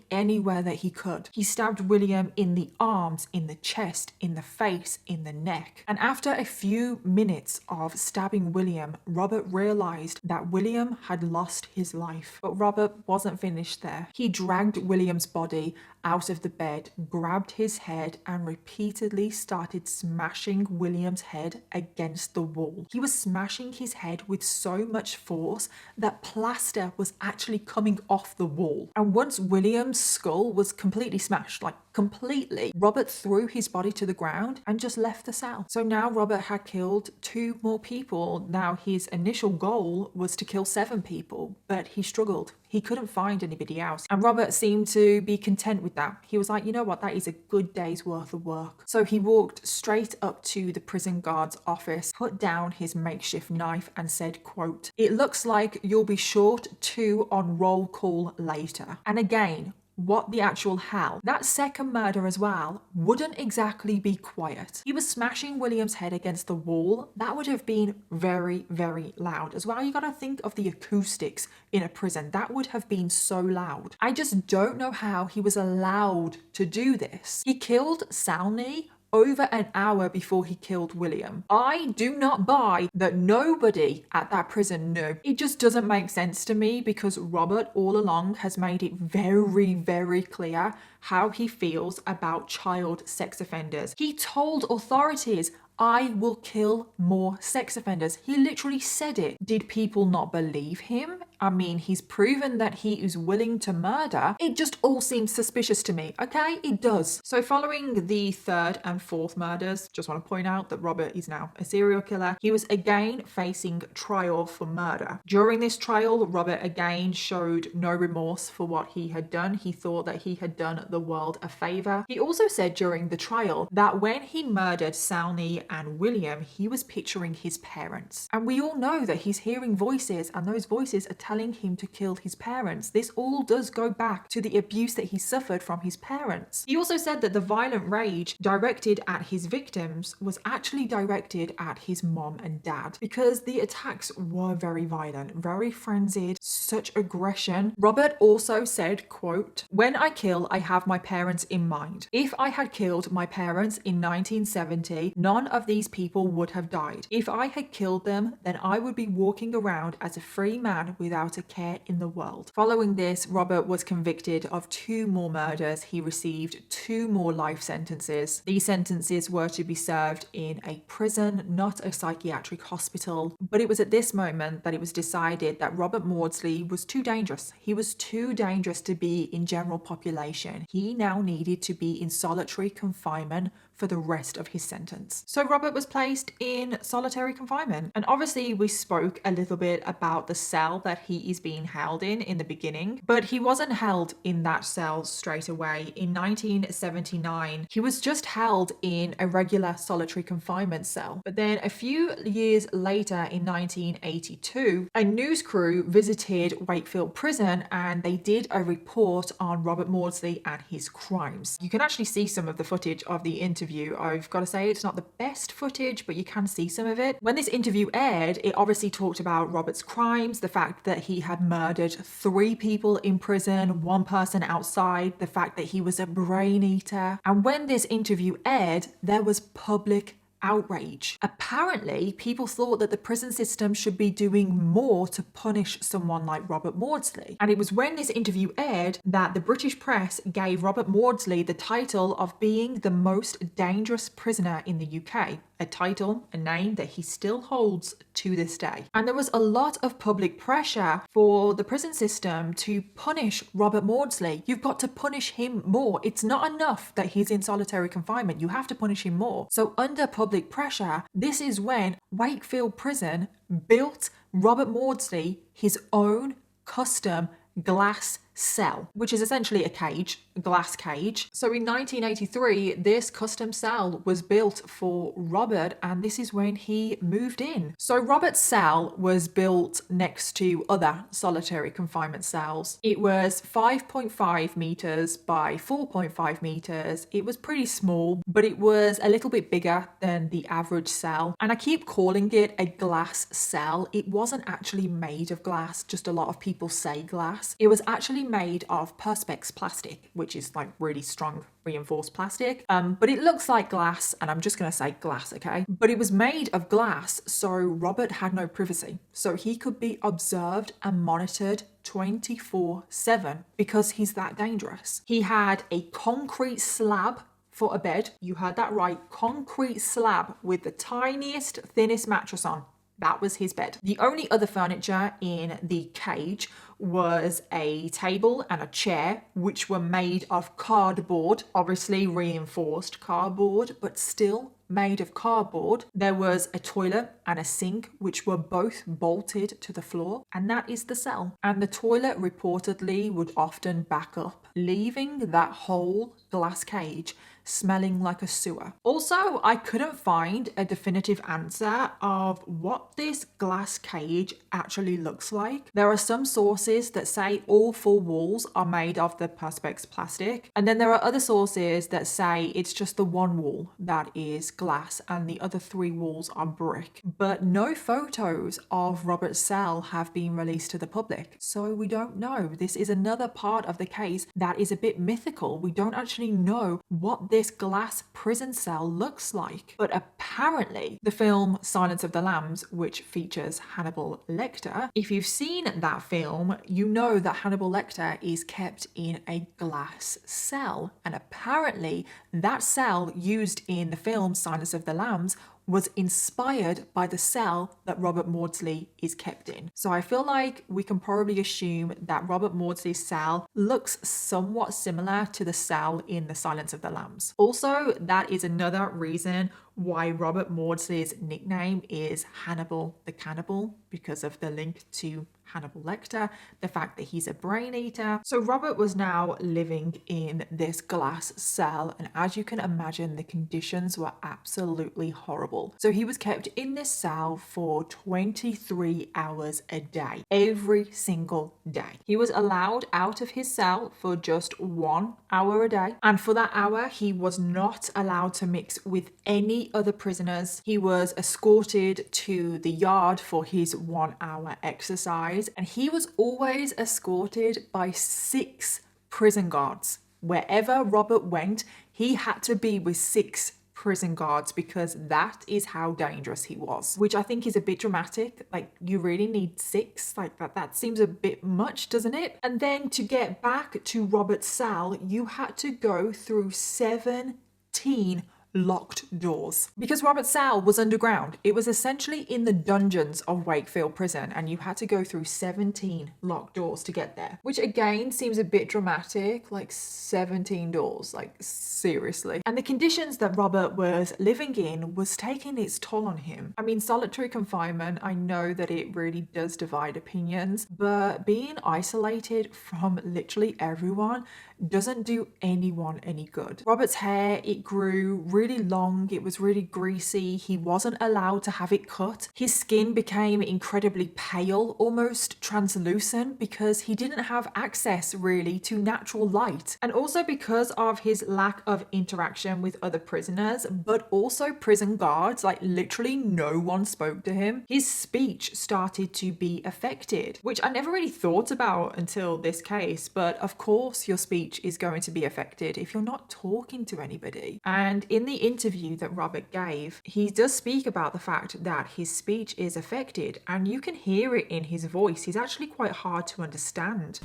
anywhere that he could. He stabbed William in the arms, in the chest, in the face, in the neck. And after a few minutes of stabbing William, Robert realized that William had lost his life. But Robert wasn't finished there. He dragged William's body out of the bed, grabbed his head, and repeatedly started smashing William's head against the wall. He was smashing his head with so much force that plaster was actually coming off the wall. And once William's skull was completely smashed, like completely, Robert threw his body to the ground and just left the cell. So now Robert had killed 2 more people. Now his initial goal was to kill 7 people, but he struggled. He couldn't find anybody else. And Robert seemed to be content with that. He was like, you know what, that is a good day's worth of work. So he walked straight up to the prison guard's office, put down his makeshift knife and said, quote, "It looks like you'll be short 2 on roll call later." And again, what the actual hell? That second murder as well wouldn't exactly be quiet. He was smashing William's head against the wall. That would have been very, very loud as well. You gotta think of the acoustics in a prison. That would have been so loud. I just don't know how he was allowed to do this. He killed Sowney over an hour before he killed William. I do not buy that nobody at that prison knew. It just doesn't make sense to me because Robert all along has made it very, very clear how he feels about child sex offenders. He told authorities, "I will kill more sex offenders." He literally said it. Did people not believe him? I mean, he's proven that he is willing to murder. It just all seems suspicious to me, okay? It does. So following the 3rd and 4th murders, just want to point out that Robert is now a serial killer. He was again facing trial for murder. During this trial, Robert again showed no remorse for what he had done. He thought that he had done the world a favor. He also said during the trial that when he murdered Sowney and William, he was picturing his parents. And we all know that he's hearing voices and those voices are telling him to kill his parents. This all does go back to the abuse that he suffered from his parents. He also said that the violent rage directed at his victims was actually directed at his mom and dad because the attacks were very violent, very frenzied, such aggression. Robert also said, quote, "When I kill, I have my parents in mind. If I had killed my parents in 1970, none of these people would have died. If I had killed them, then I would be walking around as a free man without a care in the world. Following this, Robert was convicted of 2 more murders. He received 2 more life sentences. These sentences were to be served in a prison, not a psychiatric hospital. But it was at this moment that it was decided that Robert Maudsley was too dangerous. He was too dangerous to be in general population. He now needed to be in solitary confinement for the rest of his sentence. So Robert was placed in solitary confinement. And obviously we spoke a little bit about the cell that he is being held in the beginning, but he wasn't held in that cell straight away. In 1979, he was just held in a regular solitary confinement cell. But then a few years later, in 1982, a news crew visited Wakefield Prison and they did a report on Robert Maudsley and his crimes. You can actually see some of the footage of the interview. I've got to say it's not the best footage, but you can see some of it. When this interview aired, it obviously talked about Robert's crimes, the fact that he had murdered 3 people in prison, 1 person outside, the fact that he was a brain eater. And when this interview aired, there was public outrage. Apparently, people thought that the prison system should be doing more to punish someone like Robert Maudsley. And it was when this interview aired that the British press gave Robert Maudsley the title of being the most dangerous prisoner in the UK. A title, a name that he still holds to this day. And there was a lot of public pressure for the prison system to punish Robert Maudsley. You've got to punish him more. It's not enough that he's in solitary confinement. You have to punish him more. So under public pressure, this is when Wakefield Prison built Robert Maudsley his own custom glass cell, which is essentially a cage, a glass cage. So in 1983, this custom cell was built for Robert, and this is when he moved in. So Robert's cell was built next to other solitary confinement cells. It was 5.5 meters by 4.5 meters. It was pretty small, but it was a little bit bigger than the average cell. And I keep calling it a glass cell. It wasn't actually made of glass, just a lot of people say glass. It was actually made of perspex plastic, which is like really strong reinforced plastic, but it looks like glass, and I'm just going to say glass, okay? But it was made of glass, so Robert had no privacy, so he could be observed and monitored 24/7 because he's that dangerous. He had a concrete slab for a bed. You heard that right, concrete slab with the tiniest, thinnest mattress on. That was his bed. The only other furniture in the cage was a table and a chair, which were made of cardboard, obviously reinforced cardboard, but still made of cardboard. There was a toilet and a sink, which were both bolted to the floor, and that is the cell. And the toilet reportedly would often back up, leaving that whole glass cage smelling like a sewer. Also, I couldn't find a definitive answer of what this glass cage actually looks like. There are some sources that say all 4 walls are made of the perspex plastic, and then there are other sources that say it's just the one wall that is glass and the other 3 walls are brick. But no photos of Robert's cell have been released to the public, so we don't know. This is another part of the case that is a bit mythical. We don't actually know what this glass prison cell looks like. But apparently the film Silence of the Lambs, which features Hannibal Lecter, if you've seen that film, you know that Hannibal Lecter is kept in a glass cell, and apparently that cell used in the film Silence of the Lambs was inspired by the cell that Robert Maudsley is kept in. So I feel like we can probably assume that Robert Maudsley's cell looks somewhat similar to the cell in The Silence of the Lambs. Also, that is another reason why Robert Maudsley's nickname is Hannibal the Cannibal, because of the link to Hannibal Lecter, the fact that he's a brain eater. So Robert was now living in this glass cell, and as you can imagine, the conditions were absolutely horrible. So he was kept in this cell for 23 hours a day, every single day. He was allowed out of his cell for just 1 hour a day, and for that hour he was not allowed to mix with any other prisoners. He was escorted to the yard for his 1 hour exercise, and he was always escorted by 6 prison guards. Wherever Robert went, he had to be with 6 prison guards because that is how dangerous he was, which I think is a bit dramatic. Like, you really need 6? Like, that seems a bit much, doesn't it? And then to get back to Robert's cell, you had to go through 17 locked doors because Robert's cell was underground. It was essentially in the dungeons of Wakefield Prison, and you had to go through 17 locked doors to get there, which again seems a bit dramatic. Like, 17 doors, like, seriously. And the conditions that Robert was living in was taking its toll on him. I mean, solitary confinement, I know that it really does divide opinions, but being isolated from literally everyone doesn't do anyone any good. Robert's hair, it grew really long, it was really greasy, he wasn't allowed to have it cut. His skin became incredibly pale, almost translucent, because he didn't have access really to natural light. And also because of his lack of interaction with other prisoners, but also prison guards, like literally no one spoke to him. His speech started to be affected, which I never really thought about until this case, but of course your speech is going to be affected if you're not talking to anybody. And in the interview that Robert gave, he does speak about the fact that his speech is affected, and you can hear it in his voice. He's actually quite hard to understand.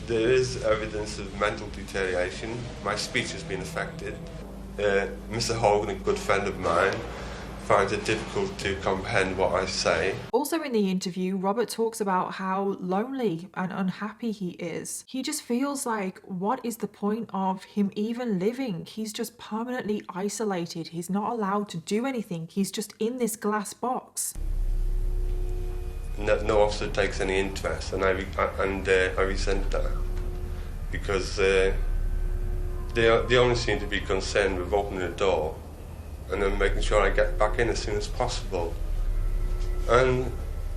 There is evidence of mental deterioration. My speech has been affected. Mr. Hogan, a good friend of mine, finds it difficult to comprehend what I say. Also in the interview, Robert talks about how lonely and unhappy he is. He just feels like, what is the point of him even living? He's just permanently isolated. He's not allowed to do anything. He's just in this glass box. No officer takes any interest, and I resent that, because they only seem to be concerned with opening the door and then making sure I get back in as soon as possible. And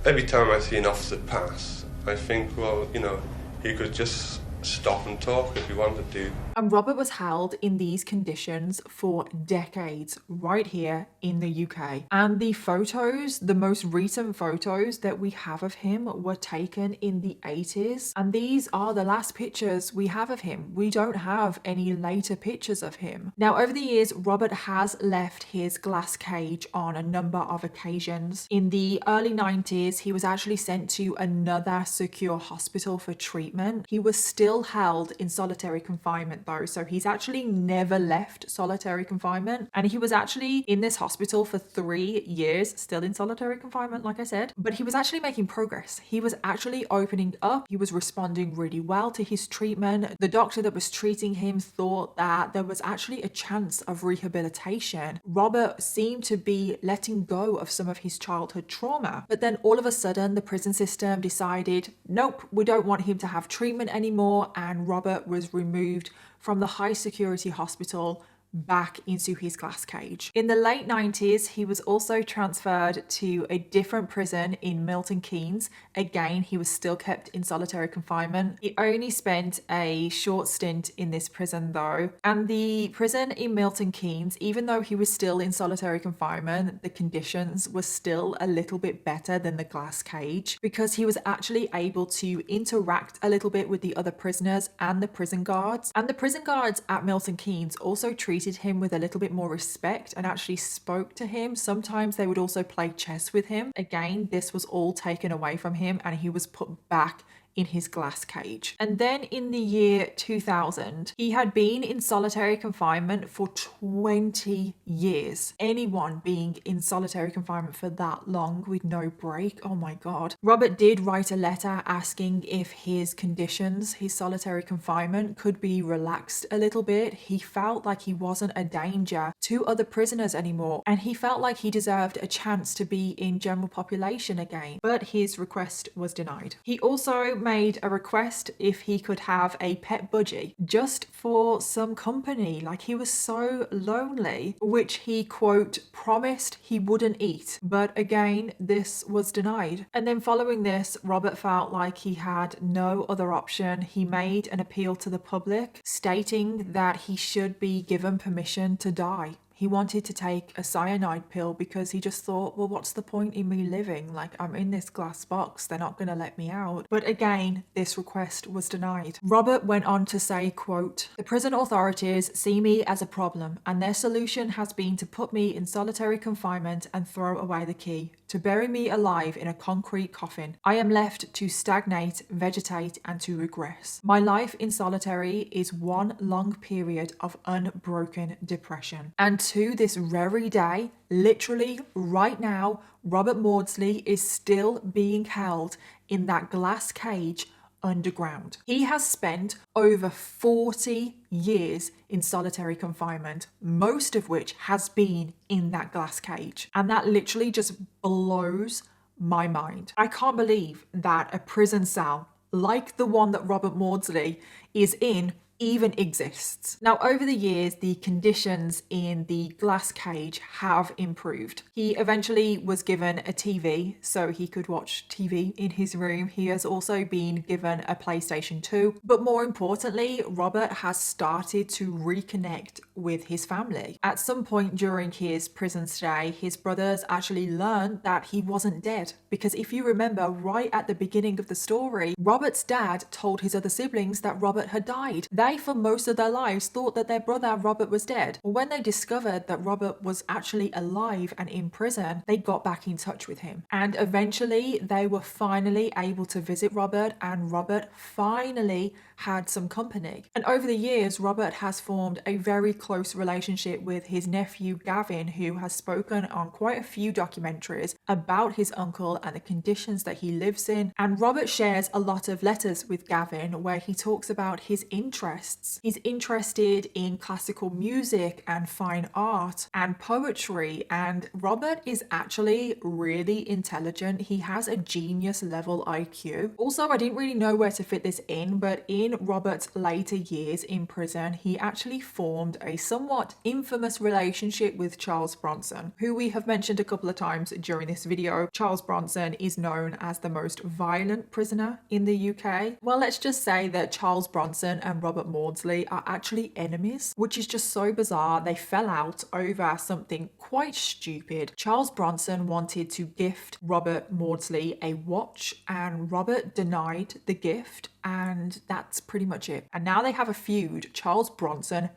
every time I see an officer pass, I think, well, you know, he could just stop and talk if he wanted to. And Robert was held in these conditions for decades right here in the UK. And the photos, the most recent photos that we have of him were taken in the 80s. And these are the last pictures we have of him. We don't have any later pictures of him. Now, over the years, Robert has left his glass cage on a number of occasions. In the early 90s, he was actually sent to another secure hospital for treatment. He was still held in solitary confinement though, so he's actually never left solitary confinement, and he was actually in this hospital for 3 years, still in solitary confinement, like I said, but he was actually making progress. He was actually opening up. He was responding really well to his treatment. The doctor that was treating him thought that there was actually a chance of rehabilitation. Robert seemed to be letting go of some of his childhood trauma, but then all of a sudden the prison system decided, nope, we don't want him to have treatment anymore, and Robert was removed from the high security hospital back into his glass cage. In the late 90s, he was also transferred to a different prison in Milton Keynes. Again, he was still kept in solitary confinement. He only spent a short stint in this prison though. And the prison in Milton Keynes, even though he was still in solitary confinement, the conditions were still a little bit better than the glass cage, because he was actually able to interact a little bit with the other prisoners and the prison guards. And the prison guards at Milton Keynes also treated him with a little bit more respect and actually spoke to him. Sometimes they would also play chess with him. Again, this was all taken away from him and he was put back in his glass cage. And then in the year 2000, he had been in solitary confinement for 20 years. Anyone being in solitary confinement for that long with no break, oh my God. Robert did write a letter asking if his conditions, his solitary confinement, could be relaxed a little bit. He felt like he wasn't a danger to other prisoners anymore, and he felt like he deserved a chance to be in general population again, but his request was denied. He also made a request if he could have a pet budgie just for some company. Like, he was so lonely, which he, quote, promised he wouldn't eat. But again, this was denied. And then following this, Robert felt like he had no other option. He made an appeal to the public stating that he should be given permission to die. He wanted to take a cyanide pill because he just thought, well, what's the point in me living? Like, I'm in this glass box, they're not going to let me out. But again, this request was denied. Robert went on to say, quote, "The prison authorities see me as a problem, and their solution has been to put me in solitary confinement and throw away the key, to bury me alive in a concrete coffin. I am left to stagnate, vegetate, and to regress. My life in solitary is one long period of unbroken depression." And to this very day, literally right now, Robert Maudsley is still being held in that glass cage underground. He has spent over 40 years in solitary confinement, most of which has been in that glass cage. And that literally just blows my mind. I can't believe that a prison cell like the one that Robert Maudsley is in even exists. Now, over the years, the conditions in the glass cage have improved. He eventually was given a TV so he could watch TV in his room. He has also been given a PlayStation 2. But more importantly, Robert has started to reconnect with his family. At some point during his prison stay, his brothers actually learned that he wasn't dead. Because if you remember, right at the beginning of the story, Robert's dad told his other siblings that Robert had died. They, for most of their lives, thought that their brother Robert was dead. When they discovered that Robert was actually alive and in prison, they got back in touch with him. And eventually, they were finally able to visit Robert, and Robert finally had some company. And over the years, Robert has formed a very close relationship with his nephew Gavin, who has spoken on quite a few documentaries about his uncle and the conditions that he lives in. And Robert shares a lot of letters with Gavin where he talks about his interests. He's interested in classical music and fine art and poetry, and Robert is actually really intelligent. He has a genius level IQ. Also, I didn't really know where to fit this in, but in Robert's later years in prison, he actually formed a somewhat infamous relationship with Charles Bronson, who we have mentioned a couple of times during this video. Charles Bronson is known as the most violent prisoner in the UK. Well, let's just say that Charles Bronson and Robert Maudsley are actually enemies, which is just so bizarre. They fell out over something quite stupid. Charles Bronson wanted to gift Robert Maudsley a watch, and Robert denied the gift, and that's pretty much it. And now they have a feud. Charles Bronson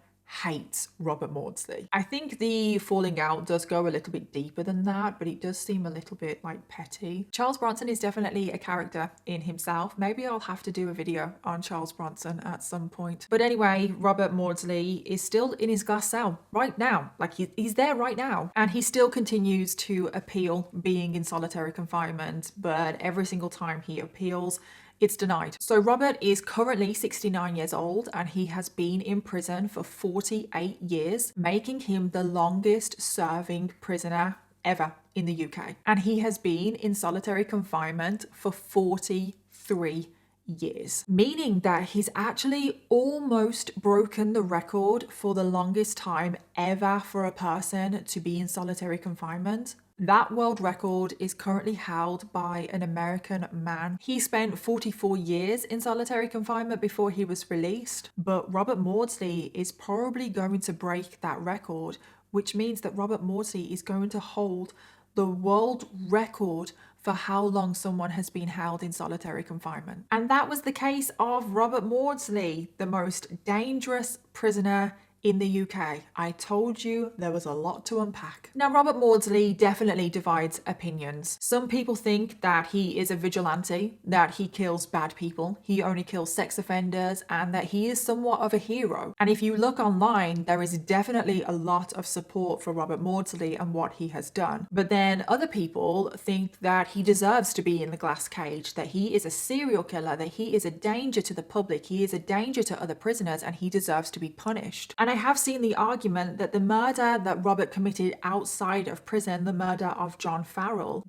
hates Robert Maudsley. I think the falling out does go a little bit deeper than that, but it does seem a little bit like petty. Charles Bronson is definitely a character in himself. Maybe I'll have to do a video on Charles Bronson at some point. But anyway, Robert Maudsley is still in his glass cell right now. Like he's there right now. And he still continues to appeal being in solitary confinement, but every single time he appeals, it's denied. So Robert is currently 69 years old and he has been in prison for 48 years, making him the longest serving prisoner ever in the UK. And he has been in solitary confinement for 43 years, meaning that he's actually almost broken the record for the longest time ever for a person to be in solitary confinement. That world record is currently held by an American man. He spent 44 years in solitary confinement before he was released, but Robert Maudsley is probably going to break that record, which means that Robert Maudsley is going to hold the world record for how long someone has been held in solitary confinement. And that was the case of Robert Maudsley, the most dangerous prisoner in the UK. I told you there was a lot to unpack. Now, Robert Maudsley definitely divides opinions. Some people think that he is a vigilante, that he kills bad people, he only kills sex offenders, and that he is somewhat of a hero. And if you look online, there is definitely a lot of support for Robert Maudsley and what he has done. But then other people think that he deserves to be in the glass cage, that he is a serial killer, that he is a danger to the public, he is a danger to other prisoners, and he deserves to be punished. And I have seen the argument that the murder that Robert committed outside of prison, the murder of John Farrell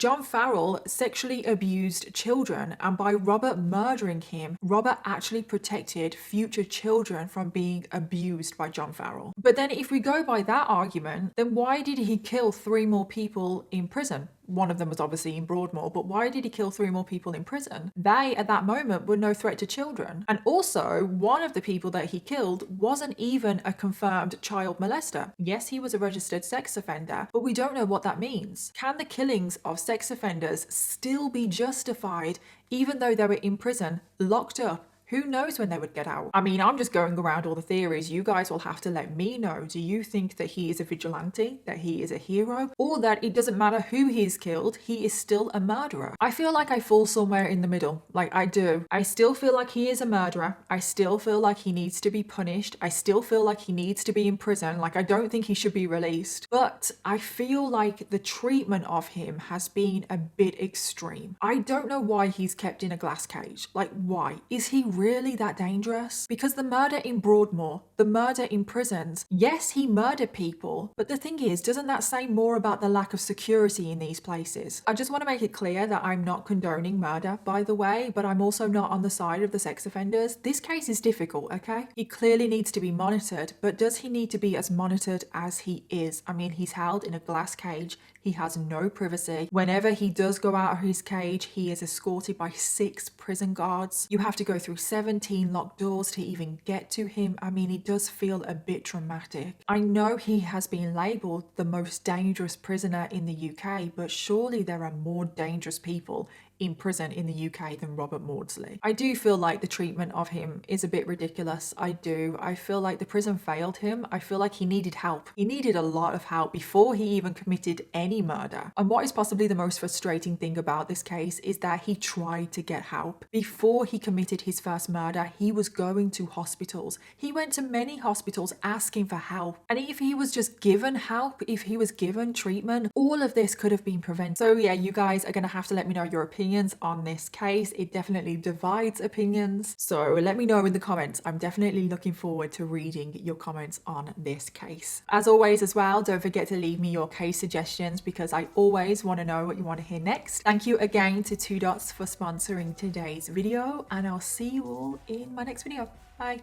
sexually abused children, and by Robert murdering him, Robert actually protected future children from being abused by John Farrell. But then if we go by that argument, then why did he kill 3 more people in prison? One of them was obviously in Broadmoor, but why did he kill 3 more people in prison? They, at that moment, were no threat to children. And also, one of the people that he killed wasn't even a confirmed child molester. Yes, he was a registered sex offender, but we don't know what that means. Can the killings of sex offenders still be justified even though they were in prison, locked up? Who knows when they would get out? I mean, I'm just going around all the theories. You guys will have to let me know. Do you think that he is a vigilante, that he is a hero, or that it doesn't matter who he's killed, he is still a murderer? I feel like I fall somewhere in the middle. Like, I do. I still feel like he is a murderer. I still feel like he needs to be punished. I still feel like he needs to be in prison. Like, I don't think he should be released. But I feel like the treatment of him has been a bit extreme. I don't know why he's kept in a glass cage. Like, why? Is he really that dangerous? Because the murder in Broadmoor, the murder in prisons, yes, he murdered people, but the thing is, doesn't that say more about the lack of security in these places? I just want to make it clear that I'm not condoning murder, by the way, but I'm also not on the side of the sex offenders. This case is difficult, okay? He clearly needs to be monitored, but does he need to be as monitored as he is? I mean, he's held in a glass cage. He has no privacy. Whenever he does go out of his cage, he is escorted by 6 prison guards. You have to go through 17 locked doors to even get to him. I mean, it does feel a bit dramatic. I know he has been labelled the most dangerous prisoner in the UK, but surely there are more dangerous people in prison in the UK than Robert Maudsley. I do feel like the treatment of him is a bit ridiculous. I do. I feel like the prison failed him. I feel like he needed help. He needed a lot of help before he even committed any murder. And what is possibly the most frustrating thing about this case is that he tried to get help. Before he committed his first murder, he was going to hospitals. He went to many hospitals asking for help. And if he was just given help, if he was given treatment, all of this could have been prevented. So yeah, you guys are going to have to let me know your opinions on this case. It definitely divides opinions. So let me know in the comments. I'm definitely looking forward to reading your comments on this case. As always as well, don't forget to leave me your case suggestions because I always want to know what you want to hear next. Thank you again to 2 Dots for sponsoring today's video, and I'll see you all in my next video. Bye.